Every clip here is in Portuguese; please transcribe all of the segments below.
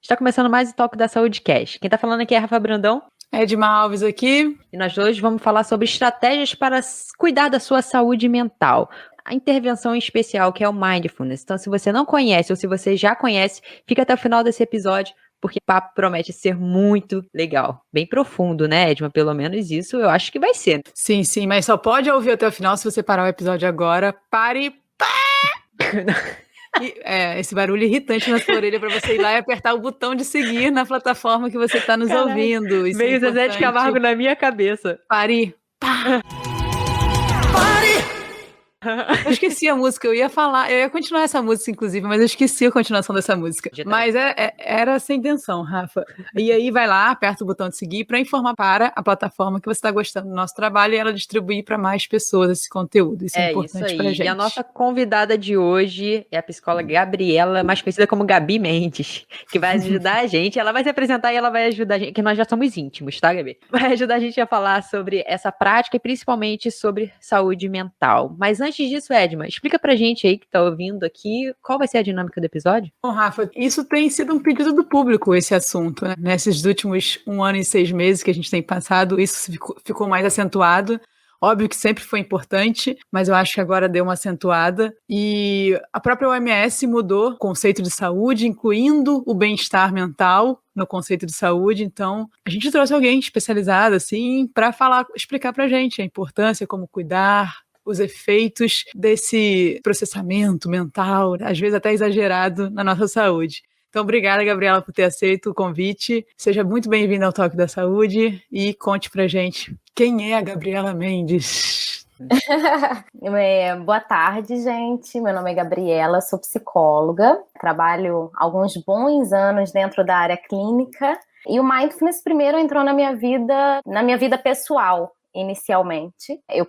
Está começando mais o Talk da Saúde Cast. Quem está falando aqui é Rafa Brandão. Edma Alves aqui. E nós hoje vamos falar sobre estratégias para cuidar da sua saúde mental. A intervenção em especial, que é o Mindfulness. Então, se você não conhece ou se você já conhece, fica até o final desse episódio, porque o papo promete ser muito legal. Bem profundo, né, Edma? Pelo menos isso eu acho que vai ser. Sim, mas só pode ouvir até o final se você parar o episódio agora. Pare! Esse barulho irritante na sua orelha para você ir lá e apertar o botão de seguir na plataforma que você está nos ouvindo. Isso veio Zezé de Camargo na minha cabeça. Pare! Pare! Eu esqueci a música, eu ia continuar essa música, inclusive, mas eu esqueci a continuação dessa música. Mas era sem intenção, Rafa. E aí vai lá, aperta o botão de seguir para informar para a plataforma que você está gostando do nosso trabalho e ela distribuir para mais pessoas esse conteúdo. Isso é importante para gente. E a nossa convidada de hoje é a psicóloga Gabriela, mais conhecida como Gabi Mendes, que vai ajudar a gente. Ela vai se apresentar e ela vai ajudar a gente, que nós já somos íntimos, tá, Gabi? Vai ajudar a gente a falar sobre essa prática e principalmente sobre saúde mental. Mas antes disso, Edma, explica pra gente aí que tá ouvindo aqui, qual vai ser a dinâmica do episódio? Bom, Rafa, isso tem sido um pedido do público, esse assunto, né? Nesses últimos 1 ano e 6 meses que a gente tem passado, isso ficou mais acentuado. Óbvio que sempre foi importante, mas eu acho que agora deu uma acentuada. E a própria OMS mudou o conceito de saúde, incluindo o bem-estar mental no conceito de saúde. Então, a gente trouxe alguém especializado, assim, para explicar pra gente a importância, como cuidar, os efeitos desse processamento mental, às vezes até exagerado, na nossa saúde. Então, obrigada, Gabriela, por ter aceito o convite. Seja muito bem-vinda ao Talk da Saúde e conte pra gente quem é a Gabriela Mendes. Boa tarde, gente. Meu nome é Gabriela, sou psicóloga, trabalho há alguns bons anos dentro da área clínica e o Mindfulness primeiro entrou na minha vida pessoal. Inicialmente, eu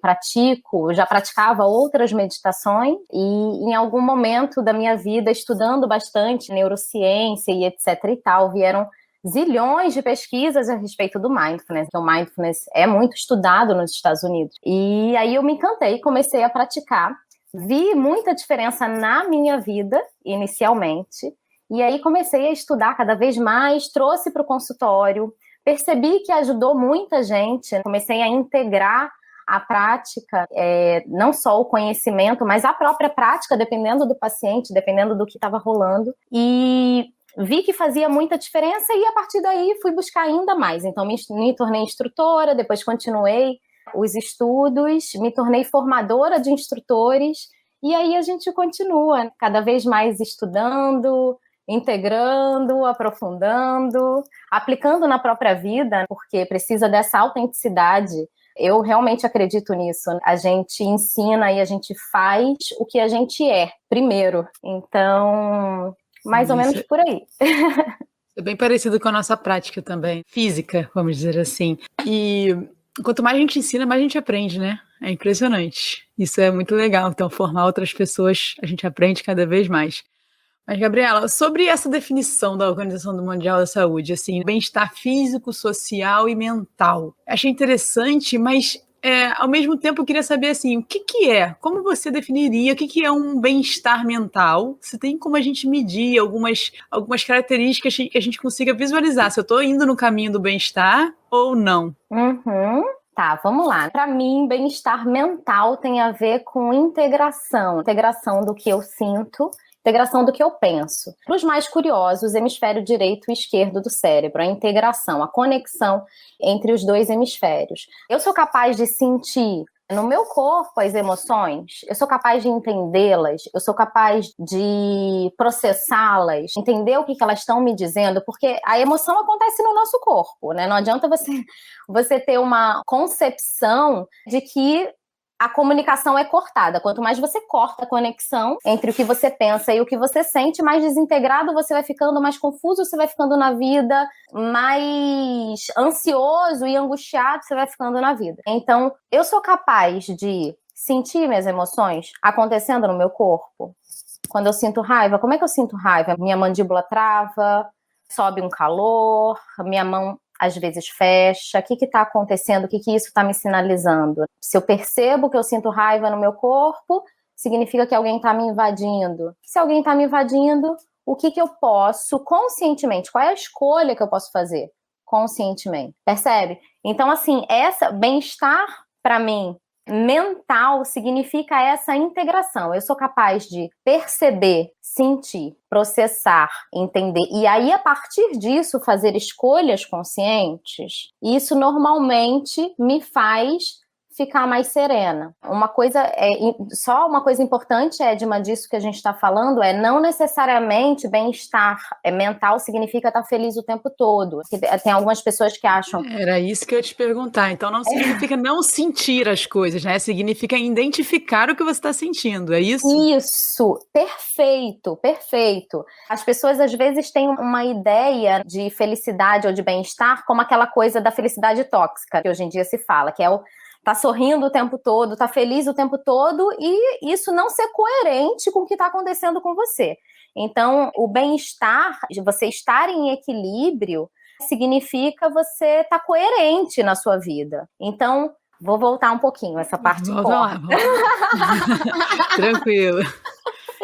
já praticava outras meditações e em algum momento da minha vida, estudando bastante neurociência e etc e tal, vieram zilhões de pesquisas a respeito do Mindfulness. O Mindfulness é muito estudado nos Estados Unidos. E aí eu me encantei, comecei a praticar, vi muita diferença na minha vida, inicialmente, e aí comecei a estudar cada vez mais, trouxe para o consultório, percebi que ajudou muita gente, comecei a integrar a prática, não só o conhecimento, mas a própria prática, dependendo do paciente, dependendo do que estava rolando, e vi que fazia muita diferença e a partir daí fui buscar ainda mais. Então me tornei instrutora, depois continuei os estudos, me tornei formadora de instrutores, e aí a gente continua cada vez mais estudando, integrando, aprofundando, aplicando na própria vida, porque precisa dessa autenticidade. Eu realmente acredito nisso. A gente ensina e a gente faz o que a gente é, primeiro. Então, mais ou menos por aí. É bem parecido com a nossa prática também, física, vamos dizer assim. E quanto mais a gente ensina, mais a gente aprende, né? É impressionante. Isso é muito legal. Então, formar outras pessoas, a gente aprende cada vez mais. Mas, Gabriela, sobre essa definição da Organização Mundial da Saúde, assim, bem-estar físico, social e mental. Achei interessante, mas ao mesmo tempo eu queria saber, assim, o que é? Como você definiria o que é um bem-estar mental? Se tem como a gente medir algumas características que a gente consiga visualizar, se eu estou indo no caminho do bem-estar ou não. Tá, vamos lá. Para mim, bem-estar mental tem a ver com integração do que eu sinto, integração do que eu penso. Para os mais curiosos, hemisfério direito e esquerdo do cérebro, a integração, a conexão entre os dois hemisférios. Eu sou capaz de sentir no meu corpo as emoções, eu sou capaz de entendê-las, eu sou capaz de processá-las, entender o que elas estão me dizendo, porque a emoção acontece no nosso corpo, né? Não adianta você ter uma concepção de que a comunicação é cortada. Quanto mais você corta a conexão entre o que você pensa e o que você sente, mais desintegrado você vai ficando, mais confuso você vai ficando na vida, mais ansioso e angustiado você vai ficando na vida. Então, eu sou capaz de sentir minhas emoções acontecendo no meu corpo. Quando eu sinto raiva, como é que eu sinto raiva? Minha mandíbula trava, sobe um calor, minha mão às vezes fecha, o que está acontecendo, o que isso está me sinalizando? Se eu percebo que eu sinto raiva no meu corpo, significa que alguém está me invadindo. Se alguém está me invadindo, o que eu posso conscientemente, qual é a escolha que eu posso fazer conscientemente, percebe? Então, assim, bem-estar para mim mental significa essa integração. Eu sou capaz de perceber, sentir, processar, entender, e aí a partir disso fazer escolhas conscientes. Isso normalmente me faz ficar mais serena. Só uma coisa importante, Edma, disso que a gente está falando, não necessariamente bem-estar mental significa estar feliz o tempo todo. Tem algumas pessoas que acham... Era isso que eu ia te perguntar. Então não significa não sentir as coisas, né? Significa identificar o que você está sentindo, é isso? Isso, perfeito, perfeito. As pessoas às vezes têm uma ideia de felicidade ou de bem-estar como aquela coisa da felicidade tóxica, que hoje em dia se fala, que é tá sorrindo o tempo todo, tá feliz o tempo todo, e isso não ser coerente com o que está acontecendo com você. Então, o bem-estar, você estar em equilíbrio, significa você estar coerente na sua vida. Então, vou voltar um pouquinho, essa parte Vamos lá. Tranquilo.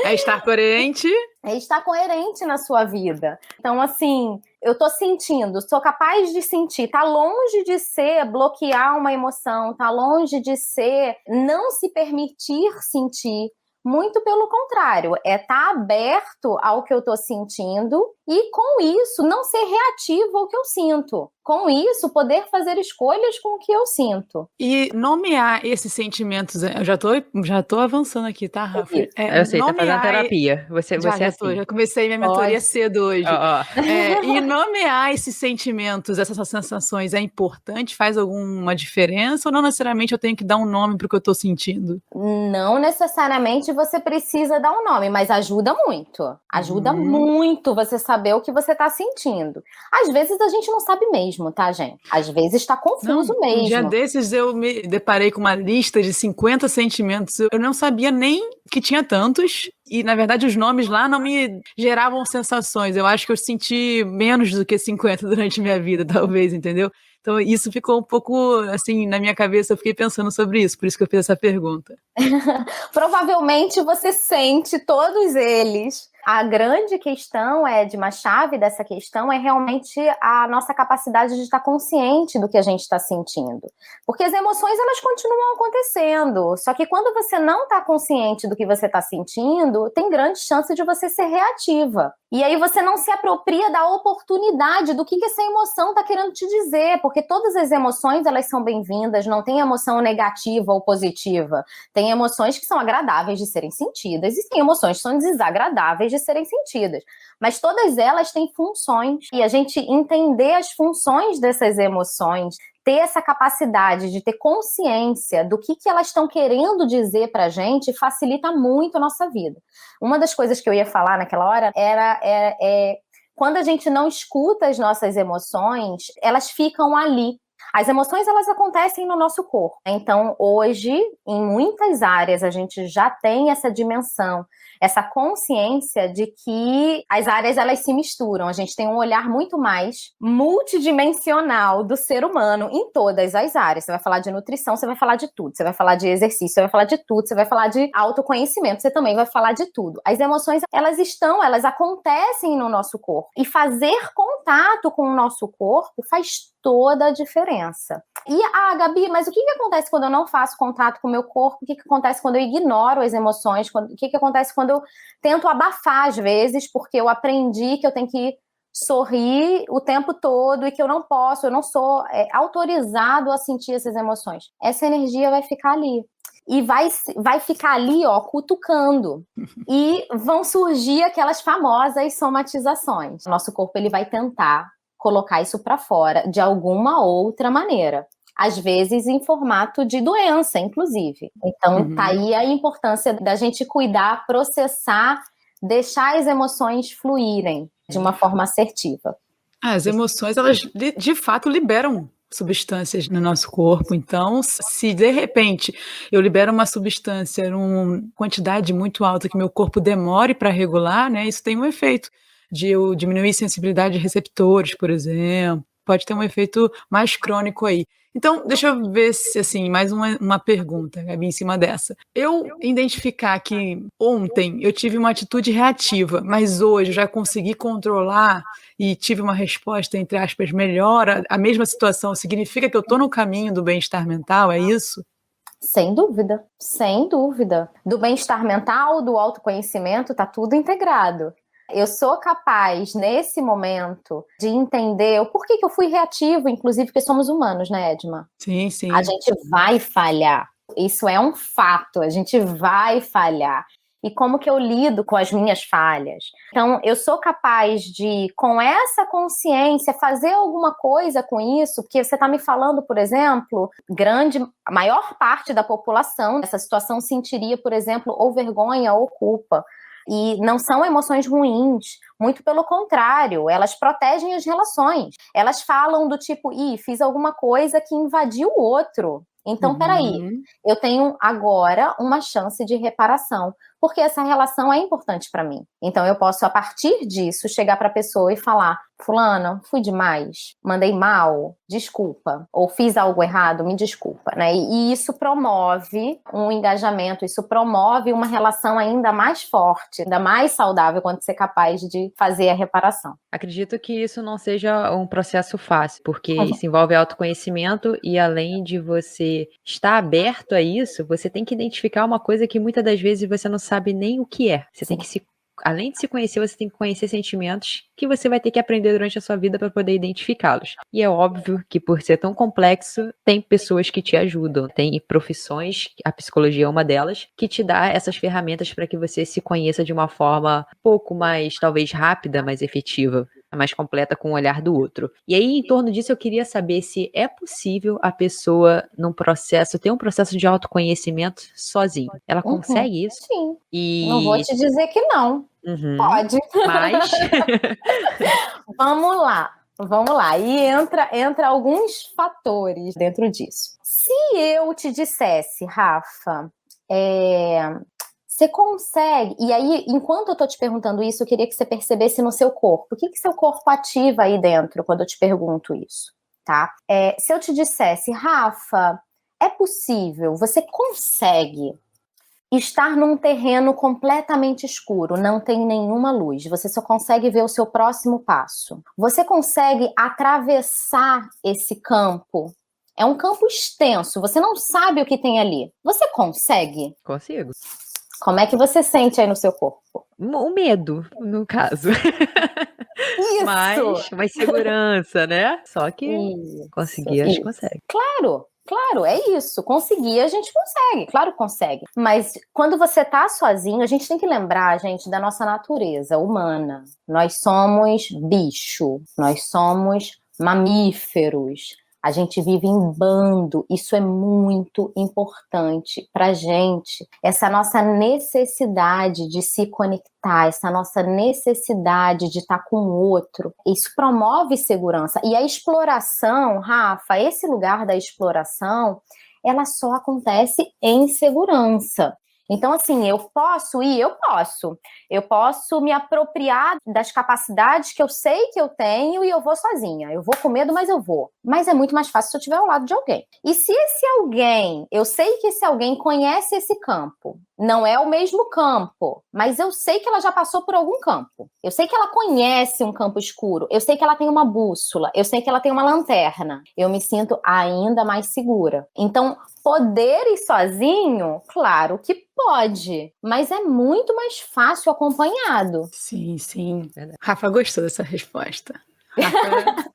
É estar coerente? É estar coerente na sua vida. Então, assim, eu tô sentindo, sou capaz de sentir, tá longe de ser bloquear uma emoção, tá longe de ser não se permitir sentir. Muito pelo contrário, estar aberto ao que eu tô sentindo e, com isso, não ser reativo ao que eu sinto. Com isso, poder fazer escolhas com o que eu sinto. E nomear esses sentimentos, eu já tô avançando aqui, tá, Rafa? Eu sei, tá fazendo terapia. Você já comecei minha mentoria cedo hoje. E nomear esses sentimentos, essas sensações é importante? Faz alguma diferença? Ou não necessariamente eu tenho que dar um nome para o que eu tô sentindo? Não necessariamente você precisa dar um nome, mas ajuda muito. Ajuda muito você saber o que você tá sentindo. Às vezes a gente não sabe mesmo, tá, gente? Às vezes tá confuso mesmo. Um dia desses eu me deparei com uma lista de 50 sentimentos. Eu não sabia nem que tinha tantos. E, na verdade, os nomes lá não me geravam sensações. Eu acho que eu senti menos do que 50 durante minha vida, talvez, entendeu? Então, isso ficou um pouco, assim, na minha cabeça, eu fiquei pensando sobre isso, por isso que eu fiz essa pergunta. Provavelmente você sente todos eles. A grande questão, Edma, a chave dessa questão é realmente a nossa capacidade de estar consciente do que a gente está sentindo. Porque as emoções, elas continuam acontecendo. Só que quando você não está consciente do que você está sentindo, tem grande chance de você ser reativa. E aí você não se apropria da oportunidade do que essa emoção está querendo te dizer. Porque todas as emoções, elas são bem-vindas. Não tem emoção negativa ou positiva. Tem emoções que são agradáveis de serem sentidas e tem emoções que são desagradáveis de serem sentidas. Mas todas elas têm funções. E a gente entender as funções dessas emoções, ter essa capacidade de ter consciência do que elas estão querendo dizer pra gente, facilita muito a nossa vida. Uma das coisas que eu ia falar naquela hora era quando a gente não escuta as nossas emoções, elas ficam ali. As emoções, elas acontecem no nosso corpo. Então, hoje, em muitas áreas, a gente já tem essa dimensão, essa consciência de que as áreas, elas se misturam. A gente tem um olhar muito mais multidimensional do ser humano em todas as áreas. Você vai falar de nutrição, você vai falar de tudo. Você vai falar de exercício, você vai falar de tudo. Você vai falar de autoconhecimento, você também vai falar de tudo. As emoções, elas acontecem no nosso corpo. E fazer contato com o nosso corpo faz toda a diferença. E, Gabi, mas o que acontece quando eu não faço contato com o meu corpo? O que acontece quando eu ignoro as emoções? O que acontece quando eu tento abafar, às vezes, porque eu aprendi que eu tenho que sorrir o tempo todo e que eu não sou autorizado a sentir essas emoções. Essa energia vai ficar ali. E vai ficar ali, cutucando. E vão surgir aquelas famosas somatizações. O nosso corpo, ele vai tentar colocar isso para fora de alguma outra maneira. Às vezes em formato de doença, inclusive. Então, tá aí a importância da gente cuidar, processar, deixar as emoções fluírem de uma forma assertiva. As emoções, elas de fato liberam substâncias no nosso corpo. Então, se de repente eu libero uma substância numa quantidade muito alta que meu corpo demore para regular, né, isso tem um efeito de eu diminuir a sensibilidade de receptores, por exemplo. pode ter um efeito mais crônico aí. Então, deixa eu ver se, assim, mais uma pergunta, Gabi, em cima dessa. Eu identificar que ontem eu tive uma atitude reativa, mas hoje eu já consegui controlar e tive uma resposta, entre aspas, melhor, a mesma situação, significa que eu estou no caminho do bem-estar mental, é isso? Sem dúvida, sem dúvida. Do bem-estar mental, do autoconhecimento, tá tudo integrado. Eu sou capaz, nesse momento, de entender o porquê que eu fui reativo, inclusive porque somos humanos, né, Edma? Sim, sim. A gente vai falhar. Isso é um fato, a gente vai falhar. E como que eu lido com as minhas falhas? Então, eu sou capaz de, com essa consciência, fazer alguma coisa com isso, porque você está me falando, por exemplo, a maior parte da população nessa situação sentiria, por exemplo, ou vergonha ou culpa. E não são emoções ruins, muito pelo contrário, elas protegem as relações. Elas falam do tipo, fiz alguma coisa que invadiu o outro. Então, peraí, eu tenho agora uma chance de reparação, porque essa relação é importante para mim. Então, eu posso, a partir disso, chegar para a pessoa e falar, fulana, fui demais, mandei mal, desculpa, ou fiz algo errado, me desculpa, né? E isso promove um engajamento, isso promove uma relação ainda mais forte, ainda mais saudável quando você é capaz de fazer a reparação. Acredito que isso não seja um processo fácil, porque isso envolve autoconhecimento e além de você estar aberto a isso, você tem que identificar uma coisa que muitas das vezes você não sabe nem o que é. Você tem que além de se conhecer, você tem que conhecer sentimentos que você vai ter que aprender durante a sua vida para poder identificá-los. E é óbvio que por ser tão complexo, tem pessoas que te ajudam, tem profissões, a psicologia é uma delas, que te dá essas ferramentas para que você se conheça de uma forma um pouco mais, talvez rápida, mais efetiva, mais completa com o olhar do outro. E aí, em torno disso, eu queria saber se é possível a pessoa, ter um processo de autoconhecimento sozinho. Ela consegue isso? Sim. Não vou te dizer que não. Pode. Mas... Vamos lá. E entra alguns fatores dentro disso. Se eu te dissesse, Rafa, você consegue... E aí, enquanto eu tô te perguntando isso, eu queria que você percebesse no seu corpo. O que seu corpo ativa aí dentro quando eu te pergunto isso, tá? Se eu te dissesse, Rafa, é possível, você consegue estar num terreno completamente escuro, não tem nenhuma luz, você só consegue ver o seu próximo passo. Você consegue atravessar esse campo? É um campo extenso, você não sabe o que tem ali. Você consegue? Consigo. Como é que você sente aí no seu corpo? O medo, no caso. Isso! Mas segurança, né? Só que conseguir, a gente consegue. Claro, é isso. Conseguir, a gente consegue. Claro que consegue. Mas quando você tá sozinho, a gente tem que lembrar, gente, da nossa natureza humana. Nós somos bicho. Nós somos mamíferos. A gente vive em bando, isso é muito importante pra gente. Essa nossa necessidade de se conectar, essa nossa necessidade de estar com o outro, isso promove segurança. E a exploração, Rafa, esse lugar da exploração, ela só acontece em segurança. Então, assim, eu posso me apropriar das capacidades que eu sei que eu tenho e eu vou sozinha. Eu vou com medo, mas eu vou. Mas é muito mais fácil se eu estiver ao lado de alguém. E se esse alguém, eu sei que esse alguém conhece esse campo, não é o mesmo campo, mas eu sei que ela já passou por algum campo. Eu sei que ela conhece um campo escuro. Eu sei que ela tem uma bússola. Eu sei que ela tem uma lanterna. Eu me sinto ainda mais segura. Então, poder ir sozinho, claro que pode, mas é muito mais fácil acompanhado. Sim, sim. Rafa gostou dessa resposta. Rafa...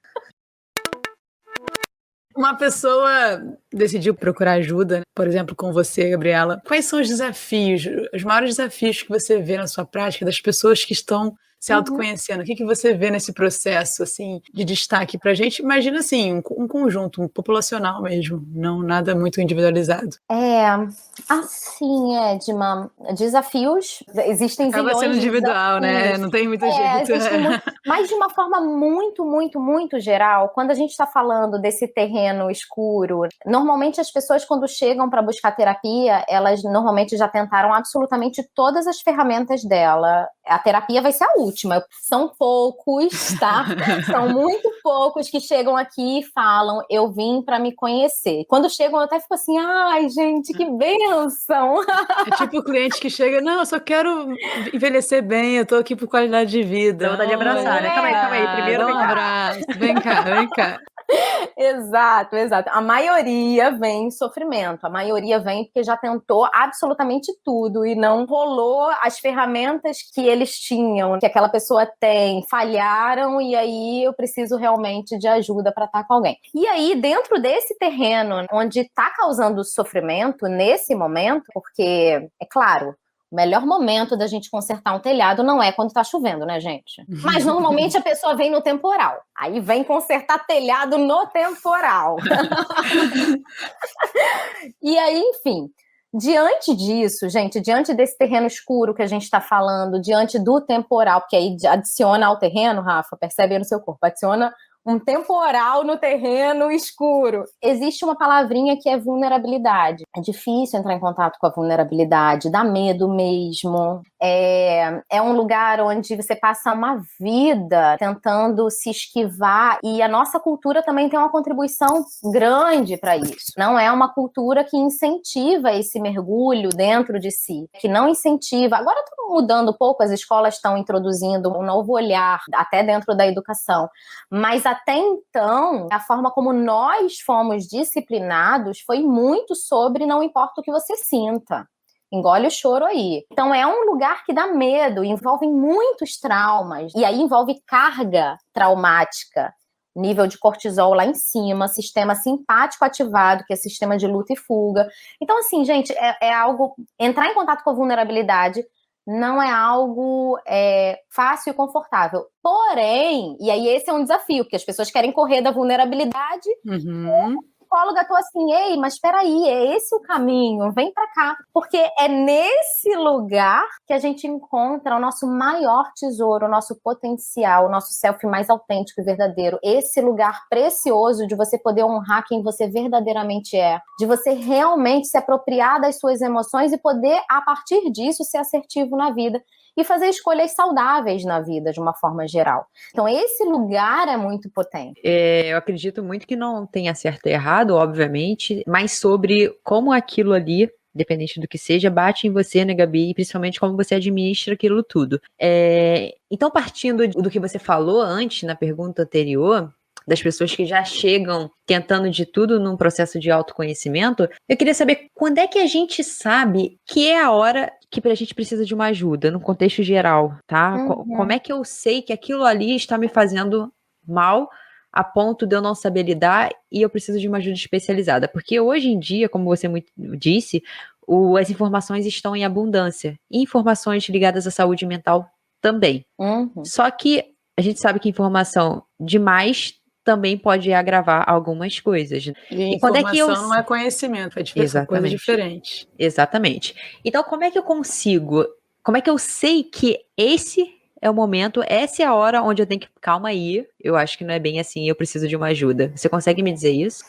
Uma pessoa decidiu procurar ajuda, por exemplo, com você, Gabriela. Quais são os desafios, os maiores desafios que você vê na sua prática das pessoas que estão se autoconhecendo? O que você vê nesse processo, assim, de destaque pra gente? Imagina, assim, um conjunto, um populacional mesmo, não nada muito individualizado. Assim, Edma, desafios, existem zilhões. Acaba sendo individual, né? Não tem muito jeito. Mas de uma forma muito, muito, muito geral, quando a gente está falando desse terreno escuro, normalmente as pessoas quando chegam para buscar terapia, elas normalmente já tentaram absolutamente todas as ferramentas a terapia vai ser a última. São poucos, tá? São muito poucos que chegam aqui e falam, eu vim pra me conhecer. Quando chegam, eu até fico assim, ai, gente, que bênção! É tipo o cliente que chega, não, eu só quero envelhecer bem, eu tô aqui por qualidade de vida. Dá vontade de abraçar, né? Calma aí, primeiro dá vem um cá. abraço, vem cá, vem cá. Exato, exato. A maioria vem em sofrimento, a maioria vem porque já tentou absolutamente tudo e não rolou as ferramentas que eles tinham, que aquela pessoa tem, falharam e aí eu preciso realmente de ajuda para estar com alguém. E aí, dentro desse terreno onde está causando sofrimento, nesse momento, porque, é claro, o melhor momento da gente consertar um telhado não é quando tá chovendo, né, gente? Mas normalmente a pessoa vem no temporal. Aí vem consertar telhado no temporal. E aí, enfim, diante disso, gente, diante desse terreno escuro que a gente está falando, diante do temporal, porque aí adiciona ao terreno, Rafa, percebe aí no seu corpo, adiciona um temporal no terreno escuro. Existe uma palavrinha que é vulnerabilidade. É difícil entrar em contato com a vulnerabilidade, dá medo mesmo. É um lugar onde você passa uma vida tentando se esquivar e a nossa cultura também tem uma contribuição grande para isso. Não é uma cultura que incentiva esse mergulho dentro de si, que não incentiva. Agora está mudando um pouco, as escolas estão introduzindo um novo olhar, até dentro da educação, mas até então, a forma como nós fomos disciplinados foi muito sobre não importa o que você sinta. Engole o choro aí. Então é um lugar que dá medo, envolve muitos traumas, e aí envolve carga traumática, nível de cortisol lá em cima, sistema simpático ativado, que é sistema de luta e fuga. Então assim, gente, é algo... Entrar em contato com a vulnerabilidade não é algo fácil e confortável. Porém, e aí esse é um desafio, porque as pessoas querem correr da vulnerabilidade. A psicóloga tô assim, ei, mas peraí, é esse o caminho, vem pra cá. Porque é nesse lugar que a gente encontra o nosso maior tesouro, o nosso potencial, o nosso self mais autêntico e verdadeiro. Esse lugar precioso de você poder honrar quem você verdadeiramente é, de você realmente se apropriar das suas emoções e poder, a partir disso, ser assertivo na vida e fazer escolhas saudáveis na vida, de uma forma geral. Então, esse lugar é muito potente. Eu acredito muito que não tenha certo e errado, obviamente, mas sobre como aquilo ali, dependente do que seja, bate em você, né, Gabi? E principalmente como você administra aquilo tudo. Então, partindo do que você falou antes, na pergunta anterior, das pessoas que já chegam tentando de tudo num processo de autoconhecimento, eu queria saber quando é que a gente sabe que é a hora que a gente precisa de uma ajuda, no contexto geral, tá? Como é que eu sei que aquilo ali está me fazendo mal a ponto de eu não saber lidar e eu preciso de uma ajuda especializada? Porque hoje em dia, como você muito disse, as informações estão em abundância. E informações ligadas à saúde mental também. Só que a gente sabe que informação demais também pode agravar algumas coisas. E quando informação não é conhecimento, são coisas diferentes. Exatamente. Então, como é que eu sei que esse é o momento, essa é a hora onde eu tenho que, calma aí, eu acho que não é bem assim, eu preciso de uma ajuda. Você consegue me dizer isso?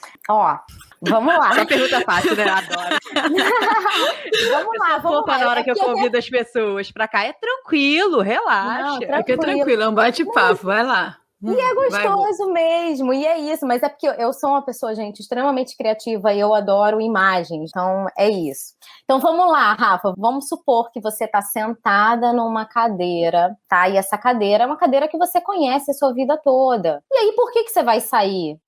Vamos lá. Só pergunta fácil, né? Eu adoro. Vamos lá. Na hora que eu convido as pessoas pra cá, é tranquilo, relaxa. Fica tranquilo, é um bate-papo, vai lá. E é gostoso mesmo, e é isso, mas é porque eu sou uma pessoa, gente, extremamente criativa e eu adoro imagens, então é isso. Então vamos lá, Rafa, vamos supor que você está sentada numa cadeira, tá? E essa cadeira é uma cadeira que você conhece a sua vida toda. E aí, por que você vai sair?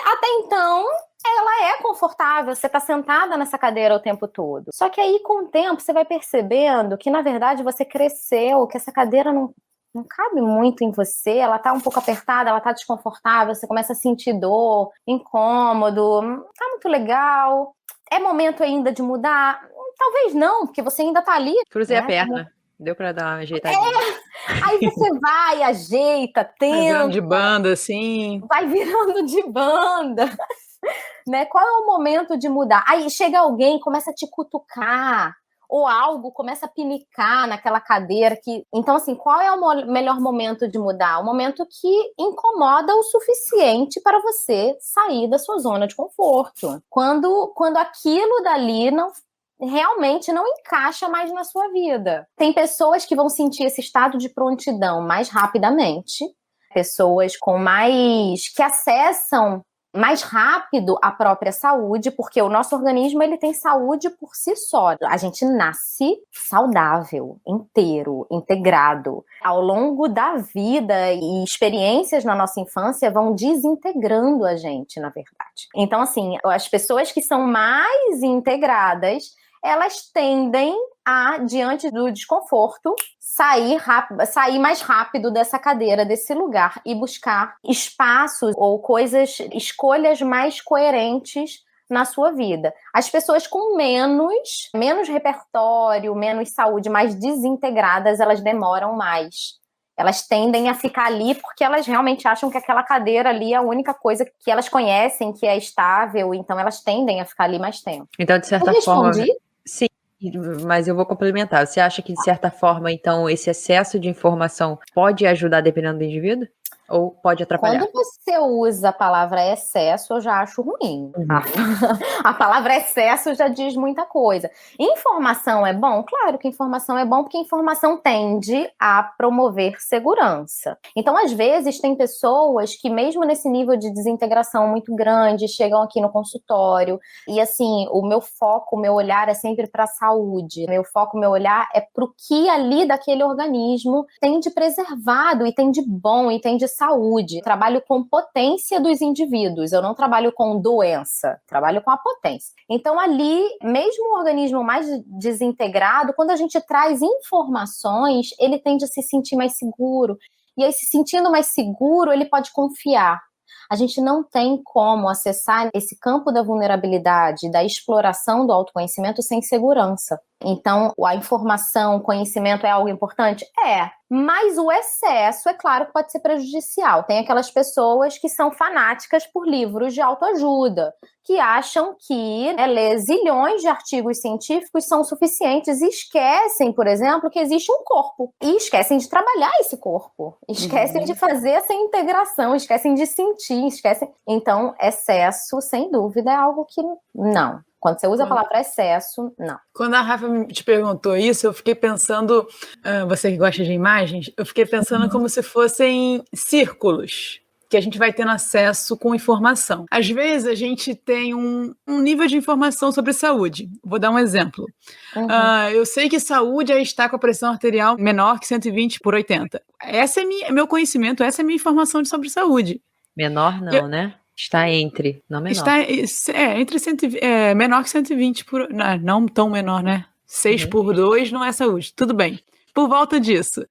Até então, ela é confortável, você está sentada nessa cadeira o tempo todo. Só que aí, com o tempo, você vai percebendo que, na verdade, você cresceu, que essa cadeira não cabe muito em você, ela tá um pouco apertada, ela tá desconfortável, você começa a sentir dor, incômodo, não tá muito legal. É momento ainda de mudar? Talvez não, porque você ainda tá ali. Cruzei a perna. Deu pra dar uma ajeitada. Aí você vai, ajeita, tenta. Vai virando de banda, assim. Vai virando de banda. Né? Qual é o momento de mudar? Aí chega alguém, começa a te cutucar, ou algo começa a pinicar naquela cadeira que... Então, assim, qual é o melhor momento de mudar? O momento que incomoda o suficiente para você sair da sua zona de conforto. Quando aquilo dali realmente não encaixa mais na sua vida. Tem pessoas que vão sentir esse estado de prontidão mais rapidamente, pessoas que acessam mais rápido a própria saúde, porque o nosso organismo ele tem saúde por si só. A gente nasce saudável, inteiro, integrado. Ao longo da vida e experiências na nossa infância vão desintegrando a gente, na verdade. Então, assim, as pessoas que são mais integradas, elas tendem a, diante do desconforto, sair mais rápido dessa cadeira, desse lugar e buscar espaços ou escolhas mais coerentes na sua vida. As pessoas com menos repertório, menos saúde, mais desintegradas, elas demoram mais. Elas tendem a ficar ali porque elas realmente acham que aquela cadeira ali é a única coisa que elas conhecem, que é estável, então elas tendem a ficar ali mais tempo. Então, de certa forma... Sim. Mas eu vou complementar. Você acha que, de certa forma, então, esse excesso de informação pode ajudar dependendo do indivíduo? Ou pode atrapalhar? Quando você usa a palavra excesso, eu já acho ruim. A palavra excesso já diz muita coisa. Informação é bom? Claro que informação é bom, porque informação tende a promover segurança. Então, às vezes, tem pessoas que, mesmo nesse nível de desintegração muito grande, chegam aqui no consultório e, assim, o meu foco, o meu olhar é sempre para a saúde. Meu foco, o meu olhar é para o que ali daquele organismo tem de preservado e tem de bom e tem de saúde. Trabalho com potência dos indivíduos, eu não trabalho com doença, trabalho com a potência. Então ali, mesmo o organismo mais desintegrado, quando a gente traz informações, ele tende a se sentir mais seguro. E aí, se sentindo mais seguro, ele pode confiar. A gente não tem como acessar esse campo da vulnerabilidade, da exploração do autoconhecimento sem segurança. Então, a informação, o conhecimento é algo importante? É. Mas o excesso, é claro que pode ser prejudicial. Tem aquelas pessoas que são fanáticas por livros de autoajuda, que acham que ler zilhões de artigos científicos são suficientes e esquecem, por exemplo, que existe um corpo. E esquecem de trabalhar esse corpo. Esquecem de fazer essa integração, esquecem de sentir, esquecem... Então, excesso, sem dúvida, é algo que não. Quando você usa a palavra excesso, não. Quando a Rafa te perguntou isso, eu fiquei pensando, você que gosta de imagens, eu fiquei pensando como se fossem círculos que a gente vai tendo acesso com informação. Às vezes a gente tem um nível de informação sobre saúde. Vou dar um exemplo. Eu sei que saúde é estar com a pressão arterial menor que 120/80. Esse é meu conhecimento, essa é a minha informação sobre saúde. Menor não, né? Está entre, não menor. Está menor que 120 não tão menor, né? 6/2 não é saúde. Tudo bem. Por volta disso.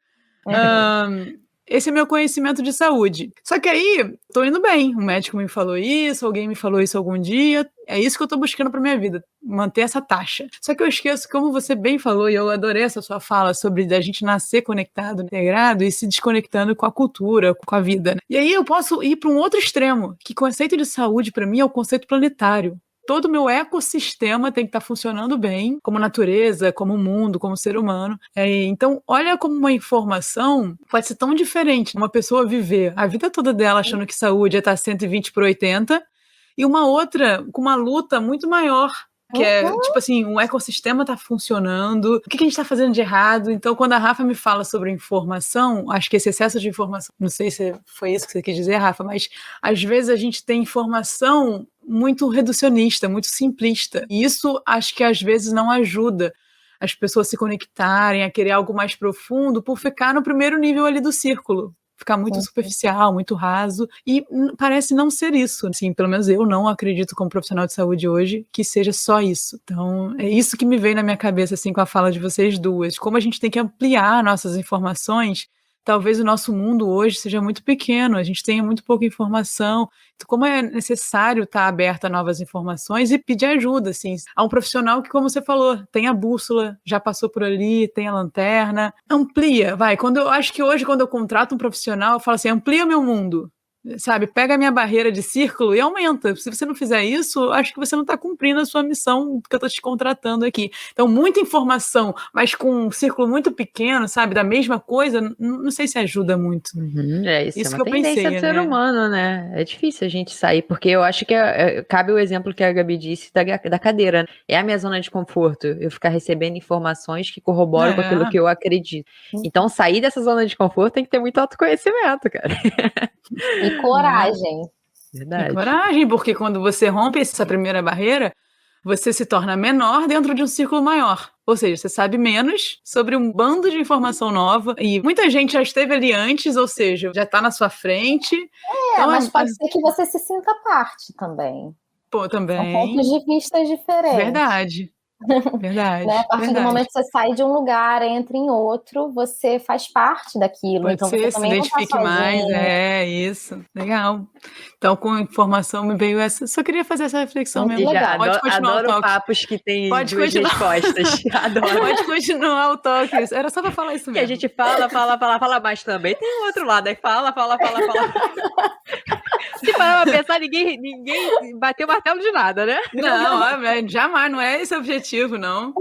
Esse é meu conhecimento de saúde. Só que aí, tô indo bem. Um médico me falou isso, alguém me falou isso algum dia. É isso que eu tô buscando pra minha vida, manter essa taxa. Só que eu esqueço, como você bem falou, e eu adorei essa sua fala sobre a gente nascer conectado, integrado e se desconectando com a cultura, com a vida, né? E aí eu posso ir para um outro extremo, que o conceito de saúde pra mim é o conceito planetário. Todo o meu ecossistema tem que estar funcionando bem, como natureza, como mundo, como ser humano. Então, olha como uma informação pode ser tão diferente. Uma pessoa viver a vida toda dela achando que saúde é estar 120/80 e uma outra com uma luta muito maior, que é, tipo assim, um ecossistema tá funcionando, o que a gente tá fazendo de errado? Então, quando a Rafa me fala sobre informação, acho que esse excesso de informação, não sei se foi isso que você quis dizer, Rafa, mas às vezes a gente tem informação muito reducionista, muito simplista, e isso acho que às vezes não ajuda as pessoas a se conectarem, a querer algo mais profundo, por ficar no primeiro nível ali do círculo. Ficar muito superficial, muito raso, e parece não ser isso, assim, pelo menos eu não acredito como profissional de saúde hoje que seja só isso. Então, é isso que me veio na minha cabeça, assim, com a fala de vocês duas, como a gente tem que ampliar nossas informações. Talvez o nosso mundo hoje seja muito pequeno, a gente tenha muito pouca informação. Então, como é necessário estar aberto a novas informações e pedir ajuda, assim, a um profissional que, como você falou, tem a bússola, já passou por ali, tem a lanterna, amplia, vai. Eu acho que hoje, quando eu contrato um profissional, eu falo assim, amplia meu mundo. sabe? Pega a minha barreira de círculo e aumenta. Se você não fizer isso, acho que você não está cumprindo a sua missão que eu estou te contratando aqui. Então, muita informação, mas com um círculo muito pequeno, sabe? Da mesma coisa, não sei se ajuda muito. Isso é Isso uma que eu tendência pensei, do ser né? humano, né? É difícil a gente sair, porque eu acho que cabe o exemplo que a Gabi disse da cadeira. É a minha zona de conforto, eu ficar recebendo informações que corroboram com aquilo que eu acredito. Então, sair dessa zona de conforto tem que ter muito autoconhecimento, cara. E coragem. E Verdade. coragem, porque quando você rompe essa primeira barreira, você se torna menor dentro de um círculo maior. Ou seja, você sabe menos sobre um bando de informação nova e muita gente já esteve ali antes, ou seja, já está na sua frente. Então, mas pode ser que você se sinta parte também. Pô, também. São pontos de vista diferentes. Verdade. Verdade. Né? A partir do momento que você sai de um lugar, entra em outro, você faz parte daquilo. Pode então ser, você se também não está identifique mais, sozinho. isso. Legal. Então, com informação me veio essa. Só queria fazer essa reflexão Muito mesmo. legal. Pode continuar adoro o toque. papos que tem Pode duas continuar. respostas. Adoro. Pode continuar o toque. Era só para falar isso mesmo. Que a gente fala, mas também tem o outro lado. Aí fala. Se parar pra pensar, ninguém bateu o martelo de nada, né? Não, jamais, não é esse o objetivo, não.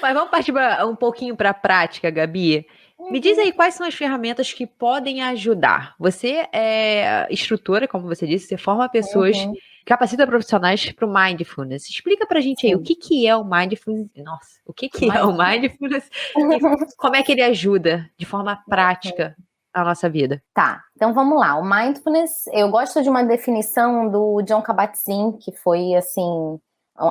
Mas vamos partir um pouquinho para a prática, Gabi. Me diz aí quais são as ferramentas que podem ajudar. Você é instrutora, como você disse, você forma pessoas, capacita profissionais para o Mindfulness. Explica pra gente aí o que é o Mindfulness. Nossa, o que é o Mindfulness e como é que ele ajuda de forma prática a nossa vida. Tá, então vamos lá. O Mindfulness, eu gosto de uma definição do Jon Kabat-Zinn, que foi, assim,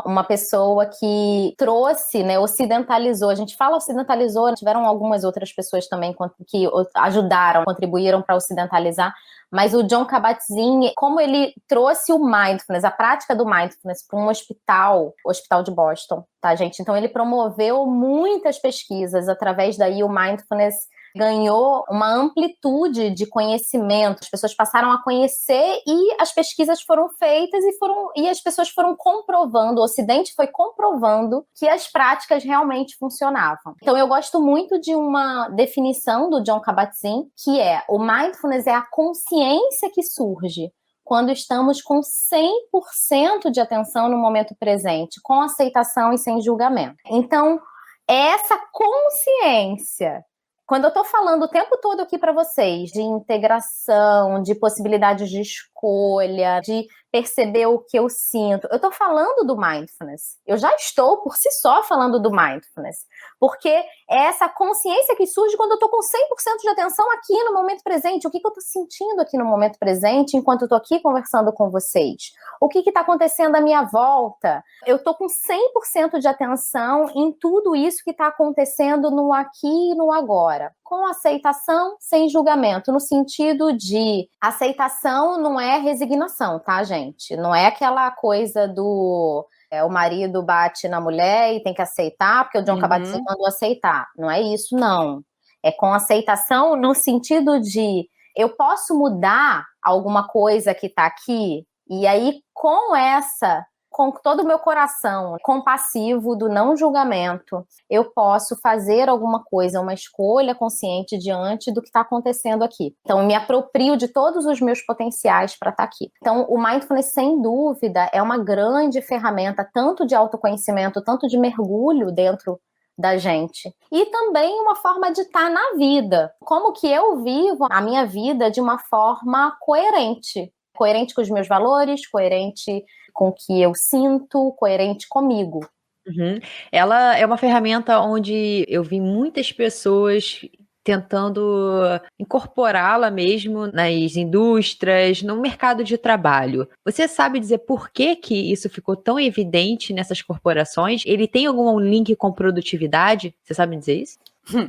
uma pessoa que trouxe, né, ocidentalizou. A gente fala ocidentalizou, tiveram algumas outras pessoas também que ajudaram, contribuíram para ocidentalizar, mas o Jon Kabat-Zinn, como ele trouxe o Mindfulness, a prática do Mindfulness para um hospital de Boston, tá, gente? Então ele promoveu muitas pesquisas através daí o Mindfulness ganhou uma amplitude de conhecimento, as pessoas passaram a conhecer e as pesquisas foram feitas e as pessoas foram comprovando, o Ocidente foi comprovando que as práticas realmente funcionavam. Então eu gosto muito de uma definição do Jon Kabat-Zinn, que é: o mindfulness é a consciência que surge quando estamos com 100% de atenção no momento presente, com aceitação e sem julgamento. Então, essa consciência, quando eu estou falando o tempo todo aqui para vocês de integração, de possibilidades de escolha, de perceber o que eu sinto, eu estou falando do mindfulness. Eu já estou, por si só, falando do mindfulness. Porque é essa consciência que surge quando eu estou com 100% de atenção aqui no momento presente. O que eu estou sentindo aqui no momento presente enquanto eu estou aqui conversando com vocês? O que está acontecendo à minha volta? Eu estou com 100% de atenção em tudo isso que está acontecendo no aqui e no agora. Com aceitação, sem julgamento, no sentido de aceitação não é resignação, tá, gente? Não é aquela coisa do o marido bate na mulher e tem que aceitar, porque o Jon Kabat-Zinn mandou aceitar. Não é isso, não. É com aceitação no sentido de eu posso mudar alguma coisa que tá aqui, e aí com todo o meu coração compassivo do não julgamento, eu posso fazer alguma coisa, uma escolha consciente diante do que está acontecendo aqui. Então, eu me aproprio de todos os meus potenciais para estar aqui. Então, o Mindfulness, sem dúvida, é uma grande ferramenta, tanto de autoconhecimento, tanto de mergulho dentro da gente. E também uma forma de estar na vida. Como que eu vivo a minha vida de uma forma coerente. Coerente com os meus valores, coerente com o que eu sinto, coerente comigo. Ela é uma ferramenta onde eu vi muitas pessoas tentando incorporá-la mesmo nas indústrias, no mercado de trabalho. Você sabe dizer por que isso ficou tão evidente nessas corporações? Ele tem algum link com produtividade? Você sabe dizer isso?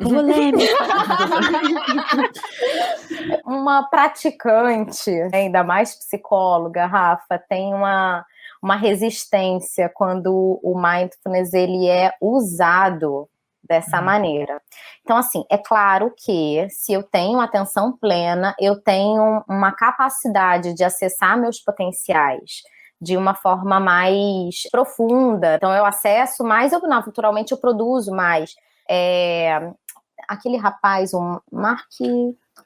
Polêmica. Uma praticante, ainda mais psicóloga, Rafa, tem uma resistência quando o mindfulness ele é usado dessa maneira. Então, assim, é claro que se eu tenho atenção plena, eu tenho uma capacidade de acessar meus potenciais de uma forma mais profunda. Então, eu acesso mais, naturalmente eu produzo mais. aquele rapaz, o Mark